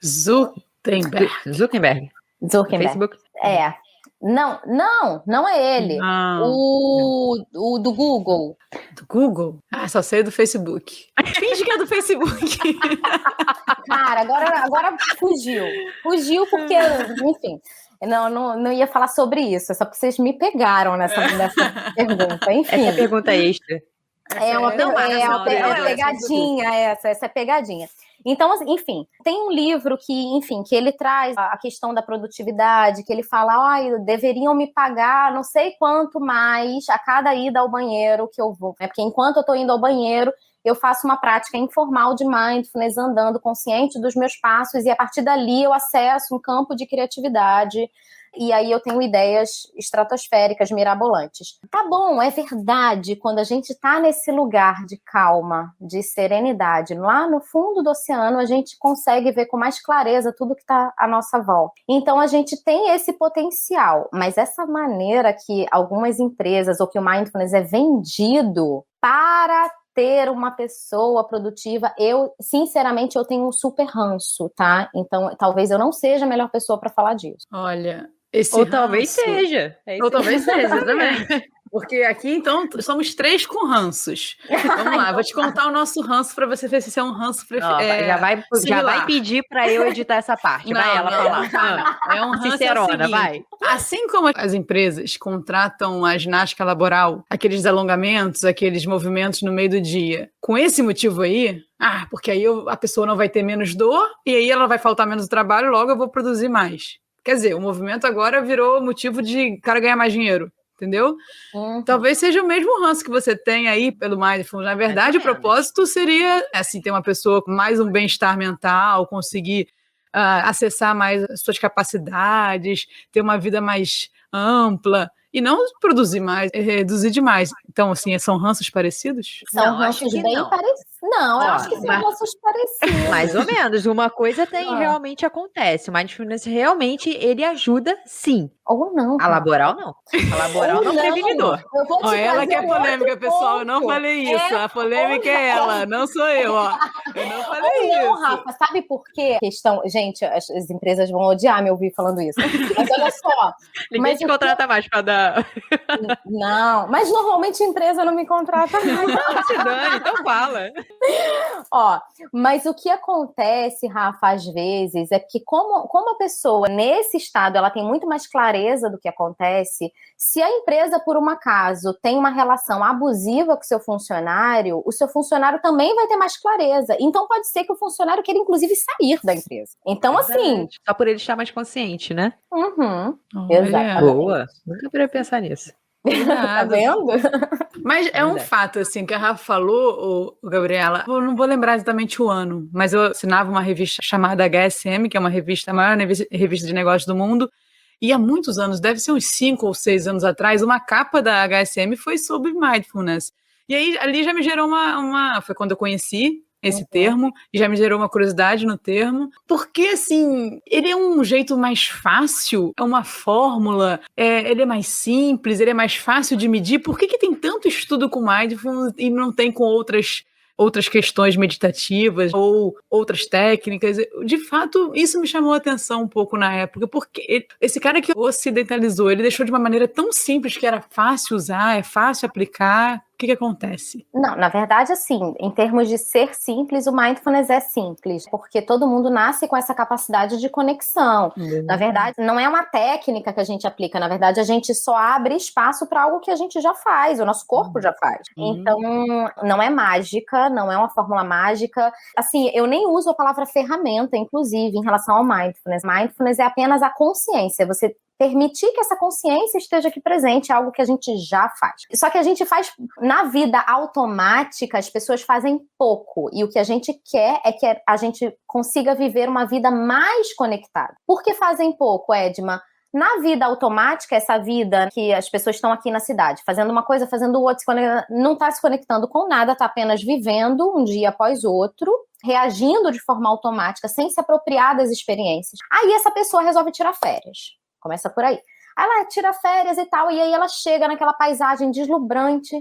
Zuckerberg. Zuckerberg. Facebook. Não é ele. Não. O do Google. Do Google? Ah, só sei do Facebook. Finge que é do Facebook. Cara, agora fugiu. Fugiu porque, enfim, não ia falar sobre isso. É só porque vocês me pegaram nessa pergunta. Enfim. Essa pergunta extra. É uma pegadinha essa é pegadinha. Então, enfim, tem um livro que ele traz a questão da produtividade, que ele fala, deveriam me pagar não sei quanto mais a cada ida ao banheiro que eu vou, né? Porque enquanto eu tô indo ao banheiro, eu faço uma prática informal de mindfulness, andando consciente dos meus passos, e a partir dali eu acesso um campo de criatividade, e aí eu tenho ideias estratosféricas, mirabolantes. Tá bom, é verdade, quando a gente tá nesse lugar de calma, de serenidade, lá no fundo do oceano, a gente consegue ver com mais clareza tudo que tá à nossa volta. Então a gente tem esse potencial, mas essa maneira que algumas empresas, ou que o mindfulness é vendido para ter uma pessoa produtiva, sinceramente, eu tenho um super ranço, tá? Então, talvez eu não seja a melhor pessoa para falar disso. Olha, talvez seja. Ou talvez seja, exatamente. Porque aqui, então, somos 3 com ranços. Vamos lá, vou te contar o nosso ranço para você ver se é um ranço já vai pedir para eu editar essa parte. Vai ela falar. É um ranço Sincerona, vai. Assim como as empresas contratam a ginástica laboral, aqueles alongamentos, aqueles movimentos no meio do dia, com esse motivo aí, porque aí a pessoa não vai ter menos dor, e aí ela vai faltar menos trabalho, logo eu vou produzir mais. Quer dizer, o movimento agora virou motivo de o cara ganhar mais dinheiro. Entendeu? Talvez seja o mesmo ranço que você tem aí pelo mindfulness. Na verdade, o propósito seria, assim, ter uma pessoa com mais um bem-estar mental, conseguir acessar mais as suas capacidades, ter uma vida mais ampla e não produzir mais, reduzir demais. Então, assim, são ranços parecidos? São ranços bem parecidos. Não, eu acho que são ranços parecidos. Mais ou menos. Uma coisa realmente acontece. O mindfulness realmente, ele ajuda, sim. Ou não. A laboral, não. A laboral não previne dor. Ela que é polêmica, pessoal. Eu não falei isso. A polêmica é ela, não sou eu. Eu não falei isso. Não, Rafa, sabe por quê? Gente, as empresas vão odiar me ouvir falando isso. Mas olha só. Ninguém te contrata mais pra dar... Não, mas normalmente a empresa não me contrata mais. Não, se dane, então fala. Mas o que acontece, Rafa, às vezes, é que como a pessoa, nesse estado, ela tem muito mais clareza do que acontece, se a empresa, por um acaso, tem uma relação abusiva com o seu funcionário também vai ter mais clareza. Então, pode ser que o funcionário queira, inclusive, sair da empresa. Então, assim... Só por ele estar mais consciente, né? Exatamente. Boa. Nunca poderia pensar nisso. Tá vendo? Mas é um fato, assim, que a Rafa falou, Gabriela, eu não vou lembrar exatamente o ano, mas eu assinava uma revista chamada HSM, que é a maior revista de negócios do mundo, e há muitos anos, deve ser uns 5 ou 6 anos atrás, uma capa da HSM foi sobre mindfulness. E aí, ali já me gerou foi quando eu conheci esse termo, e já me gerou uma curiosidade no termo, porque, assim, ele é um jeito mais fácil, é uma fórmula, ele é mais simples, ele é mais fácil de medir. Por que tem tanto estudo com mindfulness e não tem com outras questões meditativas ou outras técnicas? De fato, isso me chamou a atenção um pouco na época, porque esse cara que ocidentalizou, ele deixou de uma maneira tão simples que era fácil usar, é fácil aplicar. O que acontece? Não, na verdade, assim, em termos de ser simples, o mindfulness é simples, porque todo mundo nasce com essa capacidade de conexão. Na verdade, não é uma técnica que a gente aplica, na verdade, a gente só abre espaço para algo que a gente já faz, o nosso corpo já faz. Então, não é mágica, não é uma fórmula mágica. Assim, eu nem uso a palavra ferramenta, inclusive, em relação ao mindfulness. Mindfulness é apenas a consciência, você permitir que essa consciência esteja aqui presente, é algo que a gente já faz. Só que a gente faz, na vida automática, as pessoas fazem pouco, e o que a gente quer é que a gente consiga viver uma vida mais conectada. Por que fazem pouco, Edma? Na vida automática, essa vida que as pessoas estão aqui na cidade, fazendo uma coisa, fazendo outra, não está se conectando com nada, está apenas vivendo um dia após outro, reagindo de forma automática, sem se apropriar das experiências. Aí essa pessoa resolve tirar férias. Começa por aí. Aí ela tira férias e tal, e aí ela chega naquela paisagem deslumbrante,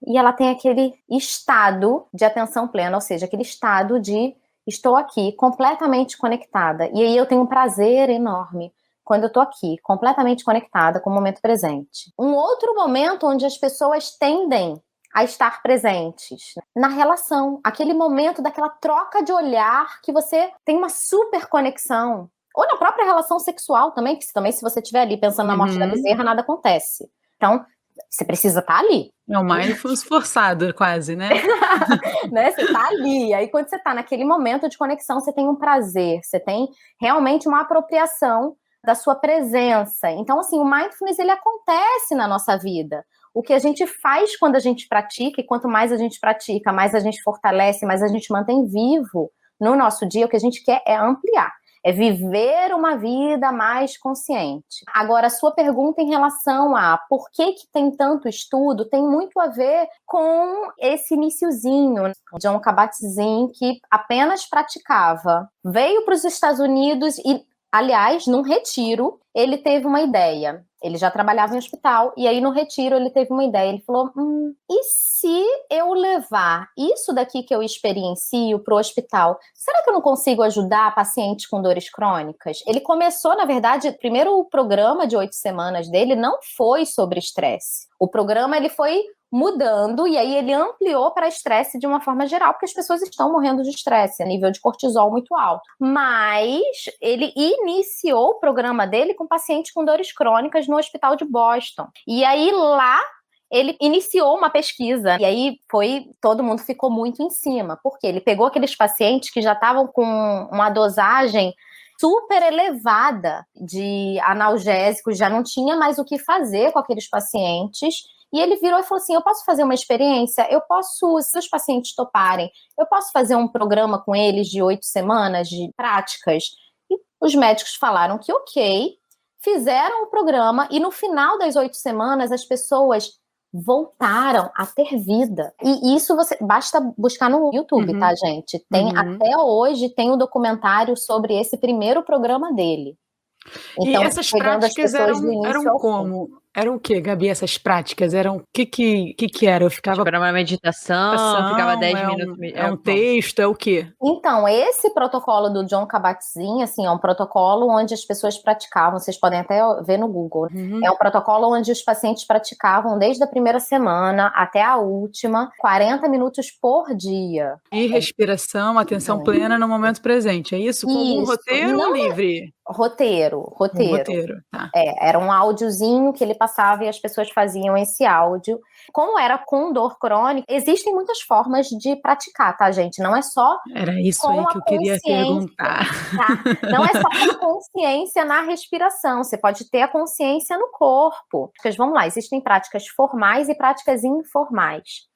e ela tem aquele estado de atenção plena, ou seja, aquele estado de estou aqui, completamente conectada. E aí eu tenho um prazer enorme quando eu tô aqui, completamente conectada com o momento presente. Um outro momento onde as pessoas tendem a estar presentes na relação, aquele momento daquela troca de olhar que você tem uma super conexão, ou na própria relação sexual também, que também se você estiver ali pensando na morte da bezerra, nada acontece. Então, você precisa estar ali. É o mindfulness forçado, quase, né? Né? Você tá ali, aí quando você tá naquele momento de conexão, você tem um prazer, você tem realmente uma apropriação da sua presença. Então, assim, o mindfulness, ele acontece na nossa vida. O que a gente faz quando a gente pratica, e quanto mais a gente pratica, mais a gente fortalece, mais a gente mantém vivo no nosso dia, o que a gente quer é ampliar. É viver uma vida mais consciente. Agora, a sua pergunta em relação a por que tem tanto estudo, tem muito a ver com esse iniciozinho. Jon Kabat-Zinn, que apenas praticava, veio para os Estados Unidos e, aliás, num retiro, ele teve uma ideia. Ele já trabalhava em hospital, e aí no retiro ele teve uma ideia. Ele falou, e se eu levar isso daqui que eu experiencio para o hospital, será que eu não consigo ajudar pacientes com dores crônicas? Ele começou, na verdade, primeiro o programa de 8 semanas dele não foi sobre estresse. O programa ele foi mudando, e aí ele ampliou para estresse de uma forma geral, porque as pessoas estão morrendo de estresse, a nível de cortisol muito alto. Mas ele iniciou o programa dele com pacientes com dores crônicas no hospital de Boston. E aí lá ele iniciou uma pesquisa, e aí todo mundo ficou muito em cima, porque ele pegou aqueles pacientes que já estavam com uma dosagem super elevada de analgésicos, já não tinha mais o que fazer com aqueles pacientes, e ele virou e falou assim, eu posso fazer uma experiência? Eu posso, se os pacientes toparem, eu posso fazer um programa com eles de 8 semanas de práticas? E os médicos falaram que ok, fizeram o programa, e no final das 8 semanas as pessoas voltaram a ter vida. E isso você basta buscar no YouTube, tá, gente? Até hoje tem um documentário sobre esse primeiro programa dele. Então, e essas práticas eram como? Eram o que, Gabi, essas práticas? Eram o que era? Eu ficava... Tipo, era uma meditação, ficava 10 minutos... É um texto, é o quê? Então, esse protocolo do Jon Kabat-Zinn, assim, é um protocolo onde as pessoas praticavam, vocês podem até ver no Google, é um protocolo onde os pacientes praticavam desde a primeira semana até a última, 40 minutos por dia. E respiração, atenção plena no momento presente, é isso? Como um roteiro ou livre? Roteiro. Um roteiro, tá. Era um áudiozinho que ele passava e as pessoas faziam esse áudio. Como era com dor crônica, existem muitas formas de praticar, tá, gente? Não é só... Era isso aí que eu queria perguntar. Tá? Não é só com a consciência na respiração, você pode ter a consciência no corpo. Vamos lá, existem práticas formais e práticas informais.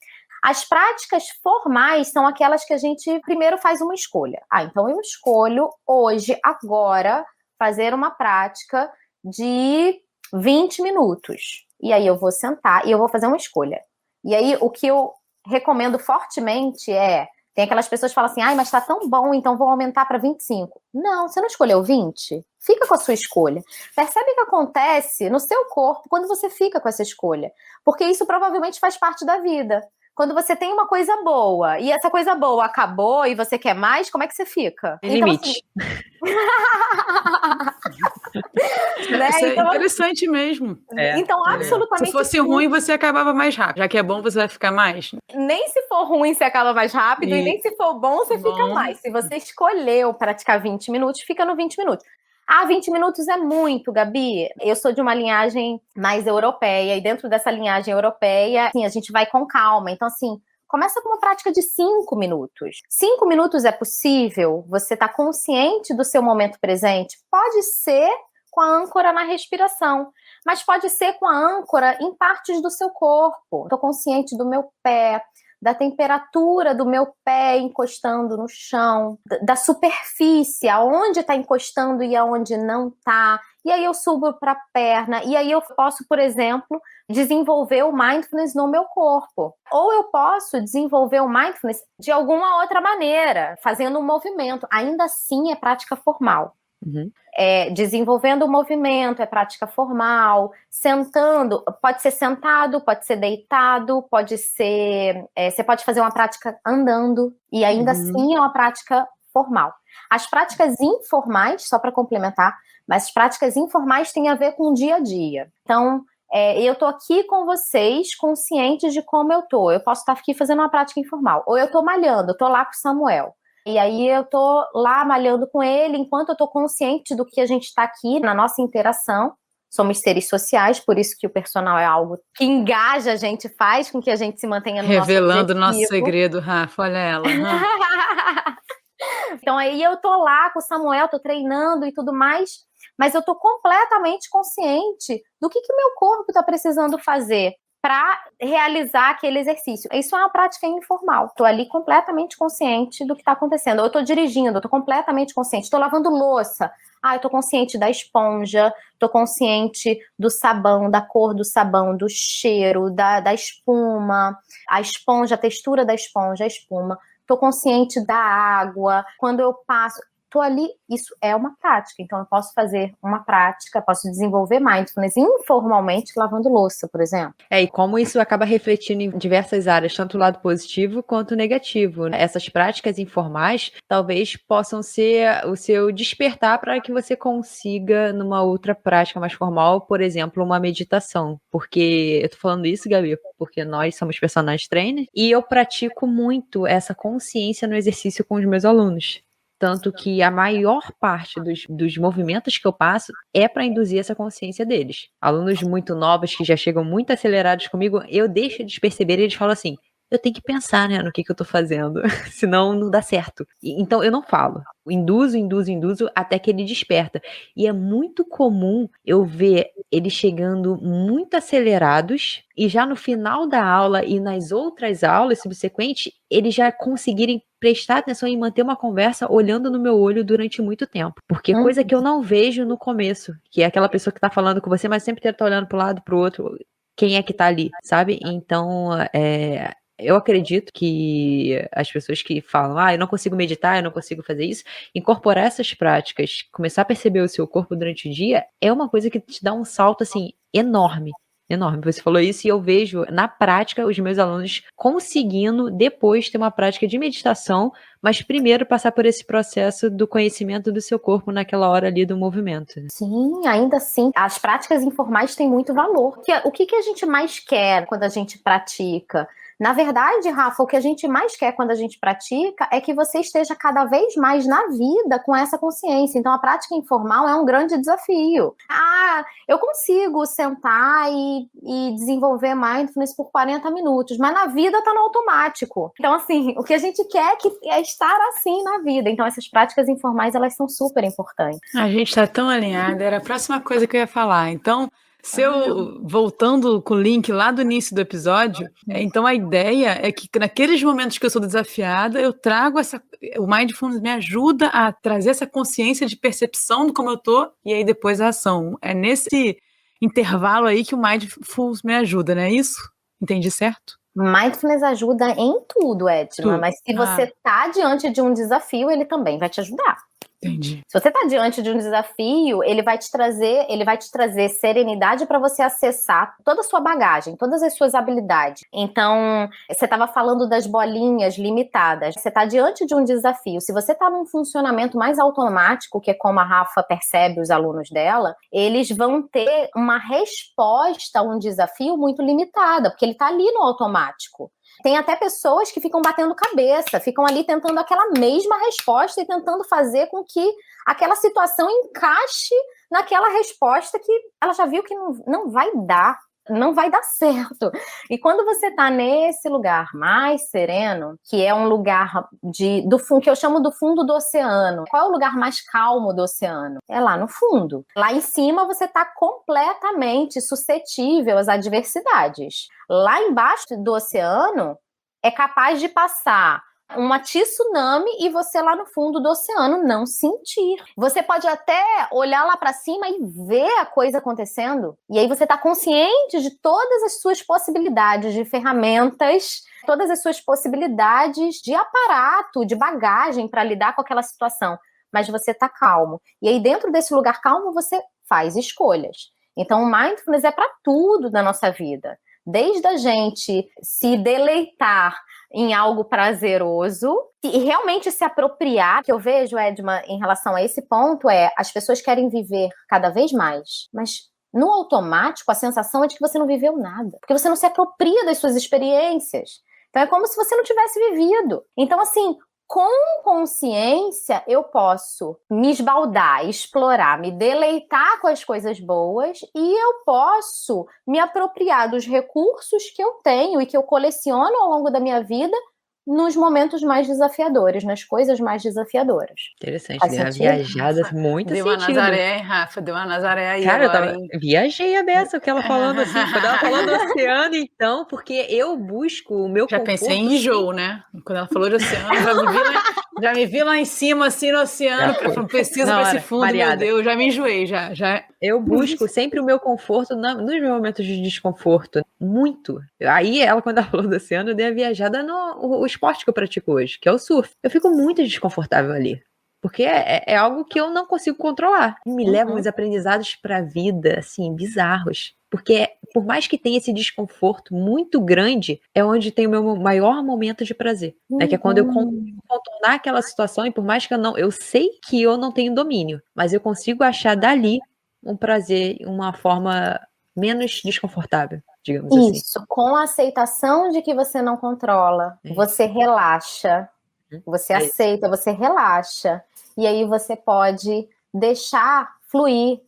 As práticas formais são aquelas que a gente primeiro faz uma escolha. Então eu escolho hoje, agora, fazer uma prática de 20 minutos. E aí eu vou sentar e eu vou fazer uma escolha. E aí o que eu recomendo fortemente tem aquelas pessoas que falam assim, mas tá tão bom, então vou aumentar para 25. Não, você não escolheu 20? Fica com a sua escolha. Percebe o que acontece no seu corpo quando você fica com essa escolha. Porque isso provavelmente faz parte da vida. Quando você tem uma coisa boa e essa coisa boa acabou e você quer mais, como é que você fica? Limite. Né? Isso é interessante mesmo. Então, absolutamente. Se fosse ruim, você acabava mais rápido. Já que é bom, você vai ficar mais. Nem se for ruim, você acaba mais rápido, e nem se for bom, você fica mais. Se você escolheu praticar 20 minutos, fica no 20 minutos. 20 minutos é muito, Gabi. Eu sou de uma linhagem mais europeia, e dentro dessa linhagem europeia, assim, a gente vai com calma. Então, assim, começa com uma prática de 5 minutos. 5 minutos é possível? Você está consciente do seu momento presente? Pode ser com a âncora na respiração, mas pode ser com a âncora em partes do seu corpo. Estou consciente do meu pé, da temperatura do meu pé encostando no chão, da superfície, aonde está encostando e aonde não está. E aí eu subo para a perna, e aí eu posso, por exemplo, desenvolver o mindfulness no meu corpo. Ou eu posso desenvolver o mindfulness de alguma outra maneira, fazendo um movimento. Ainda assim é prática formal. Uhum. Desenvolvendo o movimento, é prática formal, sentando, pode ser sentado, pode ser deitado, pode ser, você pode fazer uma prática andando, e ainda assim é uma prática formal. As práticas informais, só para complementar, mas as práticas informais têm a ver com o dia a dia. Então, eu tô aqui com vocês, conscientes de como eu tô. Eu posso estar aqui fazendo uma prática informal, ou eu tô malhando, eu tô lá com o Samuel. E aí eu tô lá malhando com ele, enquanto eu tô consciente do que a gente tá aqui na nossa interação. Somos seres sociais, por isso que o personal é algo que engaja a gente, faz com que a gente se mantenha no Revelando nosso nosso objetivo. segredo, Rafa, olha ela. Então aí eu tô lá com o Samuel, tô treinando e tudo mais, mas eu tô completamente consciente do que meu corpo tá precisando fazer para realizar aquele exercício. Isso é uma prática informal. Tô ali completamente consciente do que tá acontecendo. Eu tô dirigindo, eu tô completamente consciente. Tô lavando louça. Eu tô consciente da esponja, tô consciente do sabão, da cor do sabão, do cheiro, da espuma, a esponja, a textura da esponja, a espuma. Tô consciente da água. Quando eu passo, tô ali, isso é uma prática. Então eu posso fazer uma prática, posso desenvolver mindfulness informalmente lavando louça, por exemplo. E como isso acaba refletindo em diversas áreas, tanto o lado positivo quanto o negativo, né? Essas práticas informais talvez possam ser o seu despertar para que você consiga numa outra prática mais formal, por exemplo, uma meditação. Porque eu tô falando isso, Gabi, porque nós somos personal trainers e eu pratico muito essa consciência no exercício com os meus alunos. Tanto que a maior parte dos movimentos que eu passo é para induzir essa consciência deles. Alunos muito novos que já chegam muito acelerados comigo, eu deixo eles perceberem, eles falam assim, eu tenho que pensar, né, no que eu tô fazendo, senão não dá certo. Então eu não falo, induzo até que ele desperta. E é muito comum eu ver eles chegando muito acelerados e já no final da aula e nas outras aulas subsequentes, eles já conseguirem prestar atenção e manter uma conversa olhando no meu olho durante muito tempo. Porque coisa que eu não vejo no começo, que é aquela pessoa que tá falando com você, mas sempre tá olhando pro lado, pro outro, quem é que tá ali, sabe? Então, eu acredito que as pessoas que falam, eu não consigo meditar, eu não consigo fazer isso, incorporar essas práticas, começar a perceber o seu corpo durante o dia, é uma coisa que te dá um salto, assim, enorme. Enorme. Você falou isso e eu vejo na prática os meus alunos conseguindo depois ter uma prática de meditação, mas primeiro passar por esse processo do conhecimento do seu corpo naquela hora ali do movimento. Sim, ainda assim, as práticas informais têm muito valor. O que a gente mais quer quando a gente pratica? Na verdade, Rafa, o que a gente mais quer quando a gente pratica é que você esteja cada vez mais na vida com essa consciência. Então, a prática informal é um grande desafio. Eu consigo sentar e desenvolver mindfulness por 40 minutos, mas na vida tá no automático. Então, assim, o que a gente quer é estar assim na vida. Então, essas práticas informais, elas são super importantes. A gente tá tão alinhada, era a próxima coisa que eu ia falar. Então, voltando com o link lá do início do episódio, então a ideia é que naqueles momentos que eu sou desafiada, eu trago o Mindfulness me ajuda a trazer essa consciência de percepção de como eu tô, e aí depois a ação. É nesse intervalo aí que o Mindfulness me ajuda, não é isso? Entendi certo? Mindfulness ajuda em tudo, Edma, mas se você tá diante de um desafio, ele também vai te ajudar. Entendi. Se você está diante de um desafio, ele vai te trazer serenidade para você acessar toda a sua bagagem, todas as suas habilidades. Então, você estava falando das bolinhas limitadas. Você está diante de um desafio. Se você está num funcionamento mais automático, que é como a Rafa percebe os alunos dela, eles vão ter uma resposta a um desafio muito limitada, porque ele está ali no automático. Tem até pessoas que ficam batendo cabeça, ficam ali tentando aquela mesma resposta e tentando fazer com que aquela situação encaixe naquela resposta que ela já viu que não vai dar certo. E quando você tá nesse lugar mais sereno, que é um lugar que eu chamo do fundo do oceano. Qual é o lugar mais calmo do oceano? É lá no fundo. Lá em cima você tá completamente suscetível às adversidades. Lá embaixo do oceano é capaz de passar uma tsunami e você lá no fundo do oceano não sentir. Você pode até olhar lá para cima e ver a coisa acontecendo, e aí você está consciente de todas as suas possibilidades de ferramentas, todas as suas possibilidades de aparato, de bagagem para lidar com aquela situação. mas você tá calmo. E aí, dentro desse lugar calmo, você faz escolhas. Então, o mindfulness é para tudo na nossa vida. Desde a gente se deleitar em algo prazeroso e realmente se apropriar. O que eu vejo, Edma, em relação a esse ponto as pessoas querem viver cada vez mais, mas no automático a sensação é de que você não viveu nada, porque você não se apropria das suas experiências. Então é como se você não tivesse vivido. Então, assim, com consciência, eu posso me esbaldar, explorar, me deleitar com as coisas boas e eu posso me apropriar dos recursos que eu tenho e que eu coleciono ao longo da minha vida nos momentos mais desafiadores, nas coisas mais desafiadoras. Interessante, Faz deu uma sentido? viajada muito Deu uma sentido. Nazaré, Rafa, deu uma Nazaré aí Cara, agora, hein? viajei a beça, o que ela falando assim, quando ela falou do oceano, então, porque eu busco o meu Já conforto. pensei em enjoo, né? Quando ela falou de oceano, já me vi lá em cima, assim, no oceano, preciso pra esse fundo, Mariada, meu Deus, já me enjoei, já. Eu busco sempre o meu conforto nos meus momentos de desconforto, muito. Aí, quando ela falou do oceano, eu dei a viajada no o esporte que eu pratico hoje, que é o surf. Eu fico muito desconfortável ali. Porque é algo que eu não consigo controlar. Me leva uns aprendizados para a vida, assim, bizarros. Porque, por mais que tenha esse desconforto muito grande, é onde tem o meu maior momento de prazer. Que é quando eu consigo contornar aquela situação, e por mais que eu sei que eu não tenho domínio, mas eu consigo achar dali um prazer, uma forma menos desconfortável, digamos assim. Isso, com a aceitação de que você não controla, você relaxa. Você aceita, você relaxa. E aí você pode deixar fluir,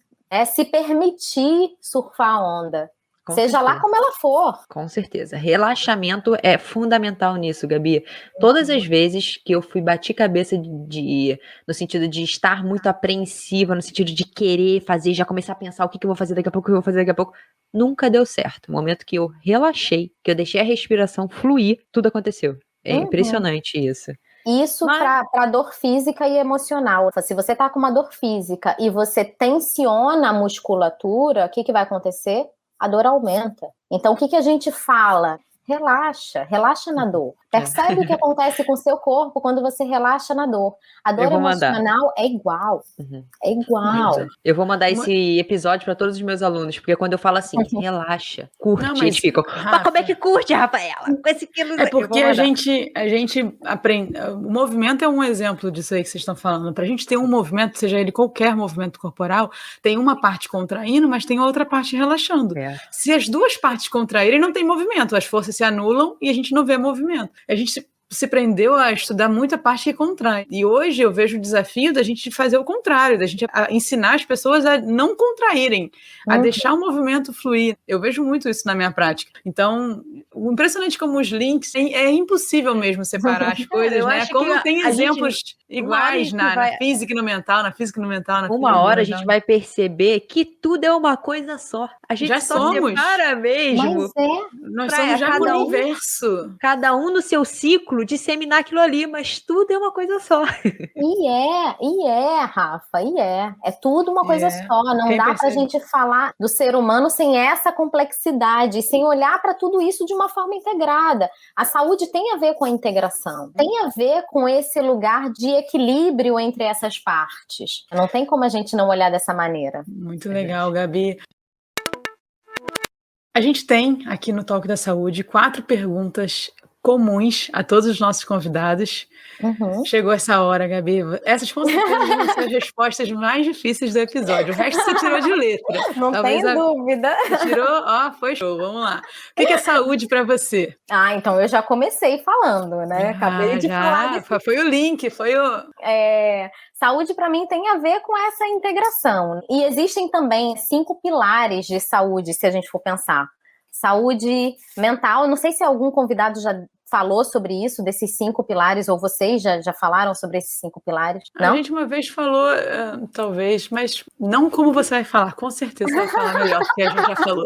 se permitir surfar a onda. Com Seja certeza. lá como ela for. Com certeza. Relaxamento é fundamental nisso, Gabi. Todas as vezes que eu bati cabeça no sentido de estar muito apreensiva, no sentido de querer fazer, já começar a pensar o que eu vou fazer daqui a pouco, o que eu vou fazer daqui a pouco, nunca deu certo. No momento que eu relaxei, que eu deixei a respiração fluir, tudo aconteceu. É impressionante isso. Isso para dor física e emocional. Se você tá com uma dor física e você tensiona a musculatura, o que vai acontecer? A dor aumenta. Então, o que a gente fala? Relaxa na dor. Percebe o que acontece com o seu corpo quando você relaxa na dor. A dor emocional é igual. É igual. Eu vou mandar esse episódio para todos os meus alunos, porque quando eu falo assim, relaxa, curte, eles ficam, mas como é que curte, Rafaela? Com esse quilo... É porque a gente aprende. O movimento é um exemplo disso aí que vocês estão falando. Para a gente ter um movimento, seja ele qualquer movimento corporal, tem uma parte contraindo, mas tem outra parte relaxando. Se as duas partes contraírem, não tem movimento, as forças se anulam e a gente não vê movimento. A gente se prendeu a estudar muito a parte que contrai. E hoje eu vejo o desafio da gente fazer o contrário, da gente ensinar as pessoas a não contraírem, a deixar o movimento fluir. Eu vejo muito isso na minha prática. Então, o impressionante como os links, é impossível mesmo separar as coisas, né? Como tem exemplos iguais na física e no mental, na física e no mental. Uma hora a gente vai perceber que tudo é uma coisa só. A gente já só separa mesmo. Nós somos já no universo. Cada um no seu ciclo disseminar aquilo ali, mas tudo é uma coisa só. Rafa, é tudo uma coisa só, não dá pra gente falar do ser humano sem essa complexidade, sem olhar para tudo isso de uma forma integrada. A saúde tem a ver com a integração, tem a ver com esse lugar de equilíbrio entre essas partes. Não tem como a gente não olhar dessa maneira. Muito legal, Gabi. A gente tem aqui no Talk da Saúde 4 perguntas comuns a todos os nossos convidados. Chegou essa hora, Gabi. Essas com certeza vão ser as respostas mais difíceis do episódio. O resto você tirou de letra. Não tem dúvida. Tirou? Foi show. Vamos lá. O que é saúde para você? Então eu já comecei falando, né? Acabei de falar. Foi o link, foi o... Saúde para mim tem a ver com essa integração. E existem também 5 pilares de saúde, se a gente for pensar. Saúde mental, não sei se algum convidado já falou sobre isso, desses 5 pilares, ou vocês já falaram sobre esses 5 pilares? Não? A gente uma vez falou, talvez, mas não como você vai falar, com certeza você vai falar melhor, porque a gente já falou.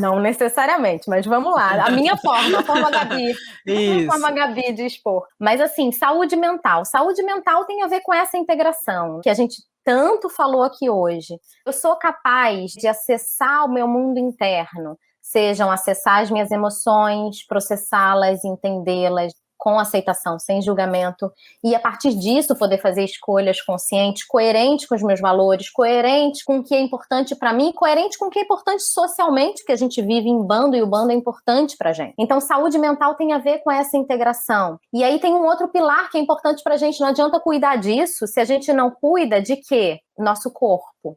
Não necessariamente, mas vamos lá. A forma Gabi. Isso. A forma Gabi de expor. Mas assim, saúde mental. Saúde mental tem a ver com essa integração que a gente tanto falou aqui hoje. Eu sou capaz de acessar o meu mundo interno, sejam acessar as minhas emoções, processá-las, entendê-las, com aceitação, sem julgamento, e a partir disso poder fazer escolhas conscientes, coerentes com os meus valores, coerentes com o que é importante para mim, coerente com o que é importante socialmente, porque a gente vive em bando e o bando é importante pra gente. Então, saúde mental tem a ver com essa integração. E aí tem um outro pilar que é importante pra gente, não adianta cuidar disso se a gente não cuida de quê? Nosso corpo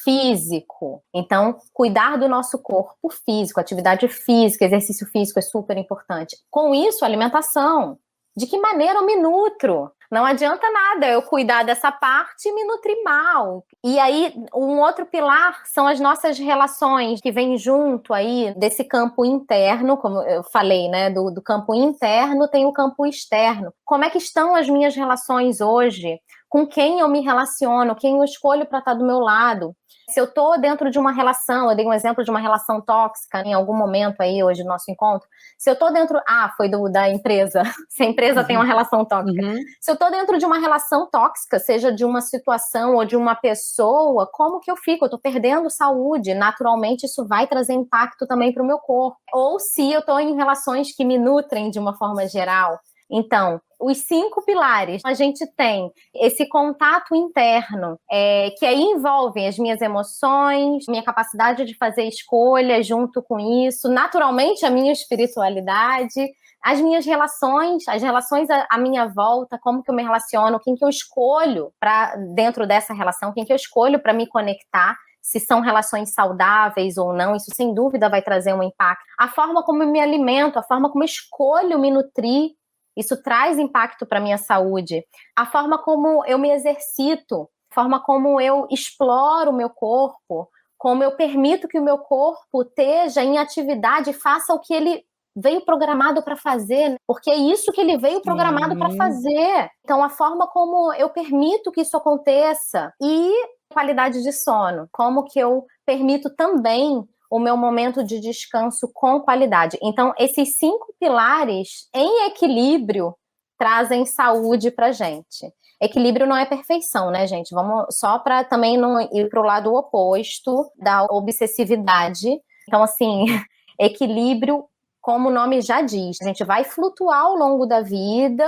físico. Então, cuidar do nosso corpo físico, atividade física, exercício físico é super importante. Com isso, alimentação. De que maneira eu me nutro? Não adianta nada eu cuidar dessa parte e me nutrir mal. E aí, um outro pilar são as nossas relações, que vem junto aí desse campo interno, como eu falei, né? Do campo interno tem o campo externo. Como é que estão as minhas relações hoje? Com quem eu me relaciono? Quem eu escolho para estar do meu lado? Se eu estou dentro de uma relação, eu dei um exemplo de uma relação tóxica em algum momento aí hoje no nosso encontro, se eu estou dentro, foi da empresa, se a empresa tem uma relação tóxica, se eu estou dentro de uma relação tóxica, seja de uma situação ou de uma pessoa, como que eu fico? Eu estou perdendo saúde, naturalmente isso vai trazer impacto também para o meu corpo. Ou se eu estou em relações que me nutrem de uma forma geral. Então, os 5 pilares, a gente tem esse contato interno, que aí envolve as minhas emoções, minha capacidade de fazer escolhas junto com isso, naturalmente a minha espiritualidade, as minhas relações, as relações à minha volta, como que eu me relaciono, quem que eu escolho para dentro dessa relação, quem que eu escolho para me conectar, se são relações saudáveis ou não, isso sem dúvida vai trazer um impacto. A forma como eu me alimento, a forma como eu escolho me nutrir, isso traz impacto para a minha saúde. A forma como eu me exercito, a forma como eu exploro o meu corpo, como eu permito que o meu corpo esteja em atividade e faça o que ele veio programado para fazer, porque é isso que ele veio programado para fazer. Então, a forma como eu permito que isso aconteça. E qualidade de sono, como que eu permito também o meu momento de descanso com qualidade. Então, esses 5 pilares em equilíbrio trazem saúde pra gente. Equilíbrio não é perfeição, né, gente? Vamos só para também não ir pro lado oposto da obsessividade. Então, assim, equilíbrio, como o nome já diz, a gente vai flutuar ao longo da vida,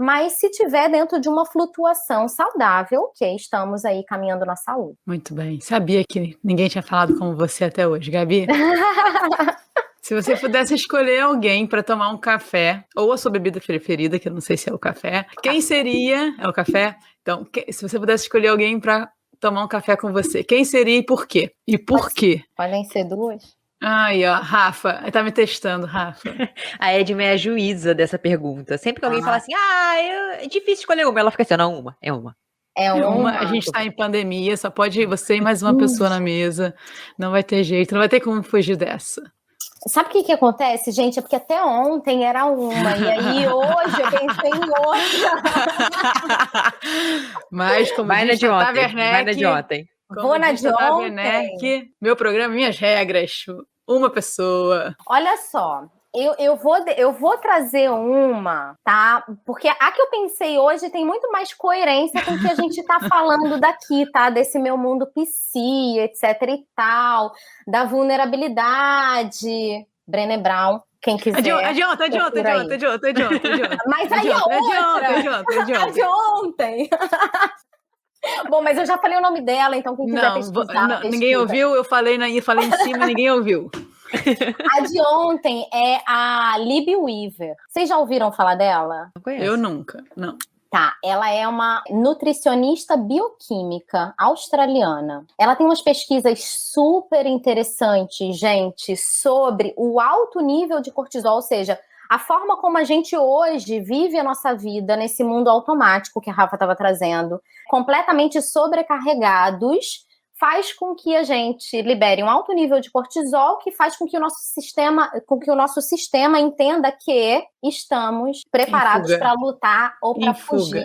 mas se tiver dentro de uma flutuação saudável, ok, estamos aí caminhando na saúde. Muito bem. Sabia que ninguém tinha falado como você até hoje, Gabi. Se você pudesse escolher alguém para tomar um café, ou a sua bebida preferida, que eu não sei se é o café, quem seria? É o café? Então, se você pudesse escolher alguém para tomar um café com você, quem seria e por quê? E por quê? Podem ser 2? Aí, ó, Rafa, tá me testando, Rafa. A Edme é a juíza dessa pergunta. Sempre que alguém fala assim, é difícil escolher uma, ela fica assim, não, uma, é uma. É uma. A gente tá em pandemia, só pode ir você e mais uma pessoa na mesa. Não vai ter jeito, não vai ter como fugir dessa. Sabe o que acontece, gente? É porque até ontem era uma, e aí hoje eu pensei em outra. Mas como vai diz na de ontem, Werneck, vai na de ontem. Vou na de ontem. Meu programa, minhas regras. Uma pessoa. Olha só, eu vou trazer uma, tá? Porque a que eu pensei hoje tem muito mais coerência com o que a gente tá falando daqui, tá? Desse meu mundo psi, etc e tal, da vulnerabilidade. Brené Brown, quem quiser. Adianta. Mas aí a outra. A de ontem. Bom, mas eu já falei o nome dela, então quem quiser pesquisar. Ninguém ouviu, eu falei em cima, ninguém ouviu. A de ontem é a Libby Weaver. Vocês já ouviram falar dela? Não conheço. Eu nunca, não. Tá, ela é uma nutricionista bioquímica australiana. Ela tem umas pesquisas super interessantes, gente, sobre o alto nível de cortisol, ou seja, a forma como a gente hoje vive a nossa vida nesse mundo automático que a Rafa estava trazendo, completamente sobrecarregados, faz com que a gente libere um alto nível de cortisol, que faz com que o nosso sistema entenda que estamos preparados para lutar ou para fugir.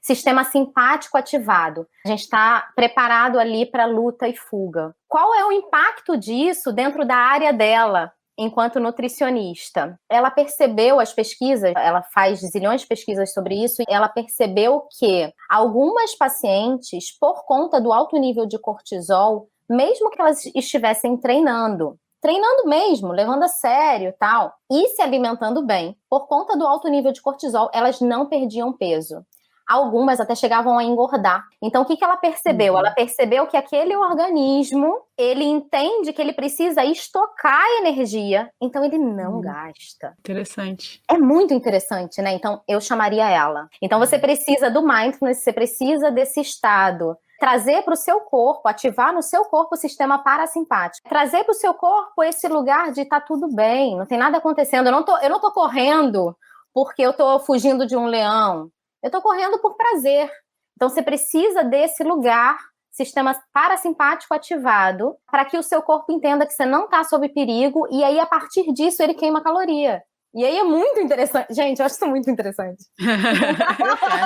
Sistema simpático ativado. A gente está preparado ali para luta e fuga. Qual é o impacto disso dentro da área dela? Enquanto nutricionista, ela percebeu as pesquisas, ela faz zilhões de pesquisas sobre isso, e ela percebeu que algumas pacientes, por conta do alto nível de cortisol, mesmo que elas estivessem treinando treinando mesmo, levando a sério, tal, e se alimentando bem, por conta do alto nível de cortisol, elas não perdiam peso. Algumas até chegavam a engordar. Então, o que ela percebeu? Ela percebeu que aquele organismo, ele entende que ele precisa estocar energia, então ele não gasta. Interessante. É muito interessante, né? Então, eu chamaria ela. Então, você precisa do mindfulness, você precisa desse estado. Trazer para o seu corpo, ativar no seu corpo o sistema parasimpático. Trazer para o seu corpo esse lugar de tá tudo bem, não tem nada acontecendo. Eu não tô correndo porque eu tô fugindo de um leão. Eu tô correndo por prazer. Então, você precisa desse lugar, sistema parasimpático ativado, para que o seu corpo entenda que você não tá sob perigo, e aí, a partir disso, ele queima caloria. E aí é muito interessante. Gente, eu acho isso muito interessante.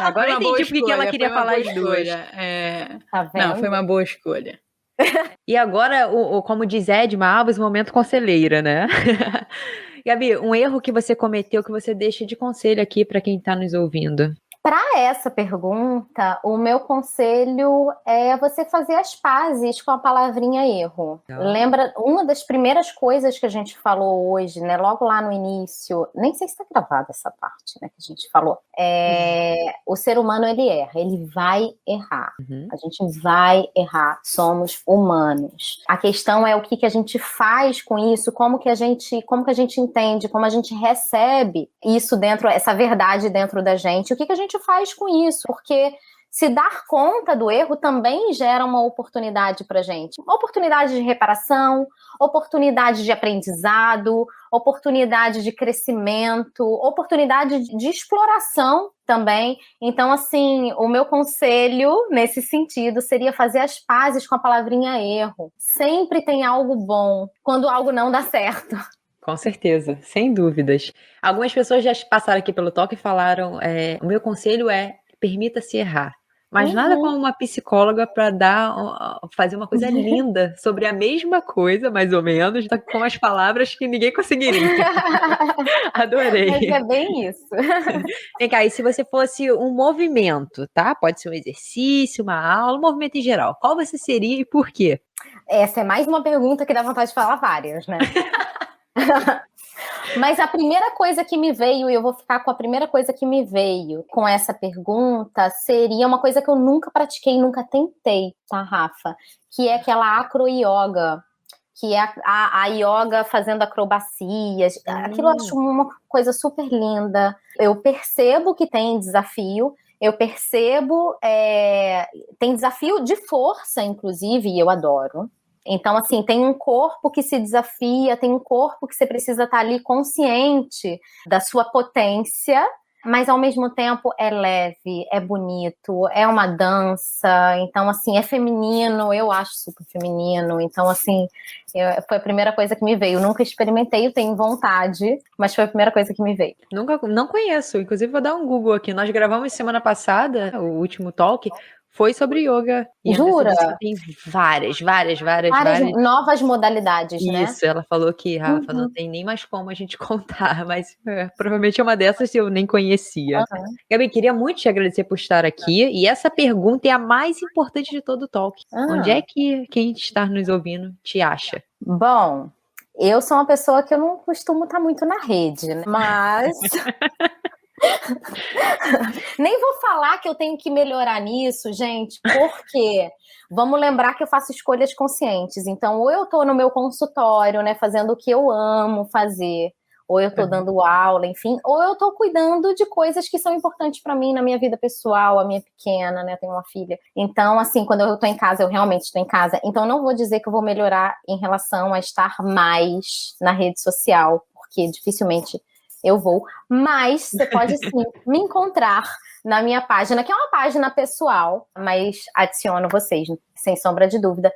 Agora eu entendi porque ela queria falar as duas. Tá vendo? Não, foi uma boa escolha. E agora, como diz Edma Alves, momento conselheira, né? Gabi, um erro que você cometeu que você deixa de conselho aqui para quem está nos ouvindo? Para essa pergunta, o meu conselho é você fazer as pazes com a palavrinha erro. Lembra, uma das primeiras coisas que a gente falou hoje, né, logo lá no início, nem sei se está gravada essa parte, né, que a gente falou, o ser humano, ele erra, ele vai errar. A gente vai errar, somos humanos. A questão é o que a gente faz com isso, como que a gente entende, como a gente recebe isso dentro, essa verdade dentro da gente, o que a gente faz com isso, porque se dar conta do erro também gera uma oportunidade pra gente, uma oportunidade de reparação, oportunidade de aprendizado, oportunidade de crescimento, oportunidade de exploração também. Então, assim, o meu conselho nesse sentido seria fazer as pazes com a palavrinha erro. Sempre tem algo bom quando algo não dá certo. Com certeza, sem dúvidas. Algumas pessoas já passaram aqui pelo toque e falaram, o meu conselho é, permita-se errar. Mas nada como uma psicóloga para fazer uma coisa linda sobre a mesma coisa, mais ou menos, com as palavras que ninguém conseguiria. Adorei. Mas é bem isso. Vem cá, e se você fosse um movimento, tá? Pode ser um exercício, uma aula, um movimento em geral. Qual você seria e por quê? Essa é mais uma pergunta que dá vontade de falar várias, né? Mas a primeira coisa que me veio, e eu vou ficar com a primeira coisa que me veio com essa pergunta, seria uma coisa que eu nunca pratiquei, nunca tentei, tá, Rafa? Que é aquela acro-yoga, que é a yoga fazendo acrobacias. Aquilo eu acho uma coisa super linda. Eu percebo que tem desafio, eu percebo, tem desafio de força, inclusive, e eu adoro. Então, assim, tem um corpo que se desafia, tem um corpo que você precisa estar ali consciente da sua potência, mas ao mesmo tempo é leve, é bonito, é uma dança, então, assim, é feminino, eu acho super feminino, então, assim, foi a primeira coisa que me veio. Eu nunca experimentei, eu tenho vontade, mas foi a primeira coisa que me veio. Não conheço, inclusive vou dar um Google aqui. Nós gravamos semana passada, o último talk, foi sobre yoga. E Jura? Tem várias novas modalidades, né? Isso, ela falou que, Rafa, não tem nem mais como a gente contar, mas provavelmente é uma dessas que eu nem conhecia. Gabi, queria muito te agradecer por estar aqui, e essa pergunta é a mais importante de todo o talk. Onde é que quem está nos ouvindo te acha? Bom, eu sou uma pessoa que eu não costumo estar muito na rede, né? Mas... Nem vou falar que eu tenho que melhorar nisso, gente, porque vamos lembrar que eu faço escolhas conscientes. Então, ou eu tô no meu consultório, né, fazendo o que eu amo fazer, ou eu tô dando aula, enfim, ou eu tô cuidando de coisas que são importantes para mim na minha vida pessoal, a minha pequena, né, eu tenho uma filha. Então, assim, quando eu tô em casa, eu realmente estou em casa. Então, não vou dizer que eu vou melhorar em relação a estar mais na rede social, porque dificilmente eu vou, mas você pode sim me encontrar na minha página, que é uma página pessoal, mas adiciono vocês, sem sombra de dúvida,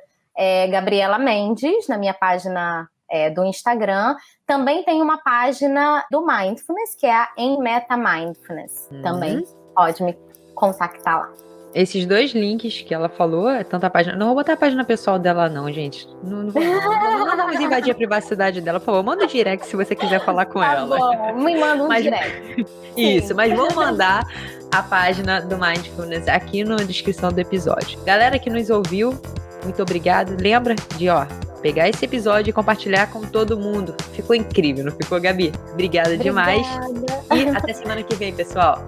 Gabriela Mendes, na minha página do Instagram. Também tem uma página do Mindfulness, que é a Em Meta Mindfulness. Também pode me contactar lá. Esses dois links que ela falou, tanto a página... Não vou botar a página pessoal dela, não, gente. Não vamos invadir a privacidade dela. Por favor, manda um direct se você quiser falar com ela. Tá bom, me manda direct. Isso, mas vou mandar a página do Mindfulness aqui na descrição do episódio. Galera que nos ouviu, muito obrigada. Lembra de, pegar esse episódio e compartilhar com todo mundo. Ficou incrível, não ficou, Gabi? Obrigada demais. E até semana que vem, pessoal.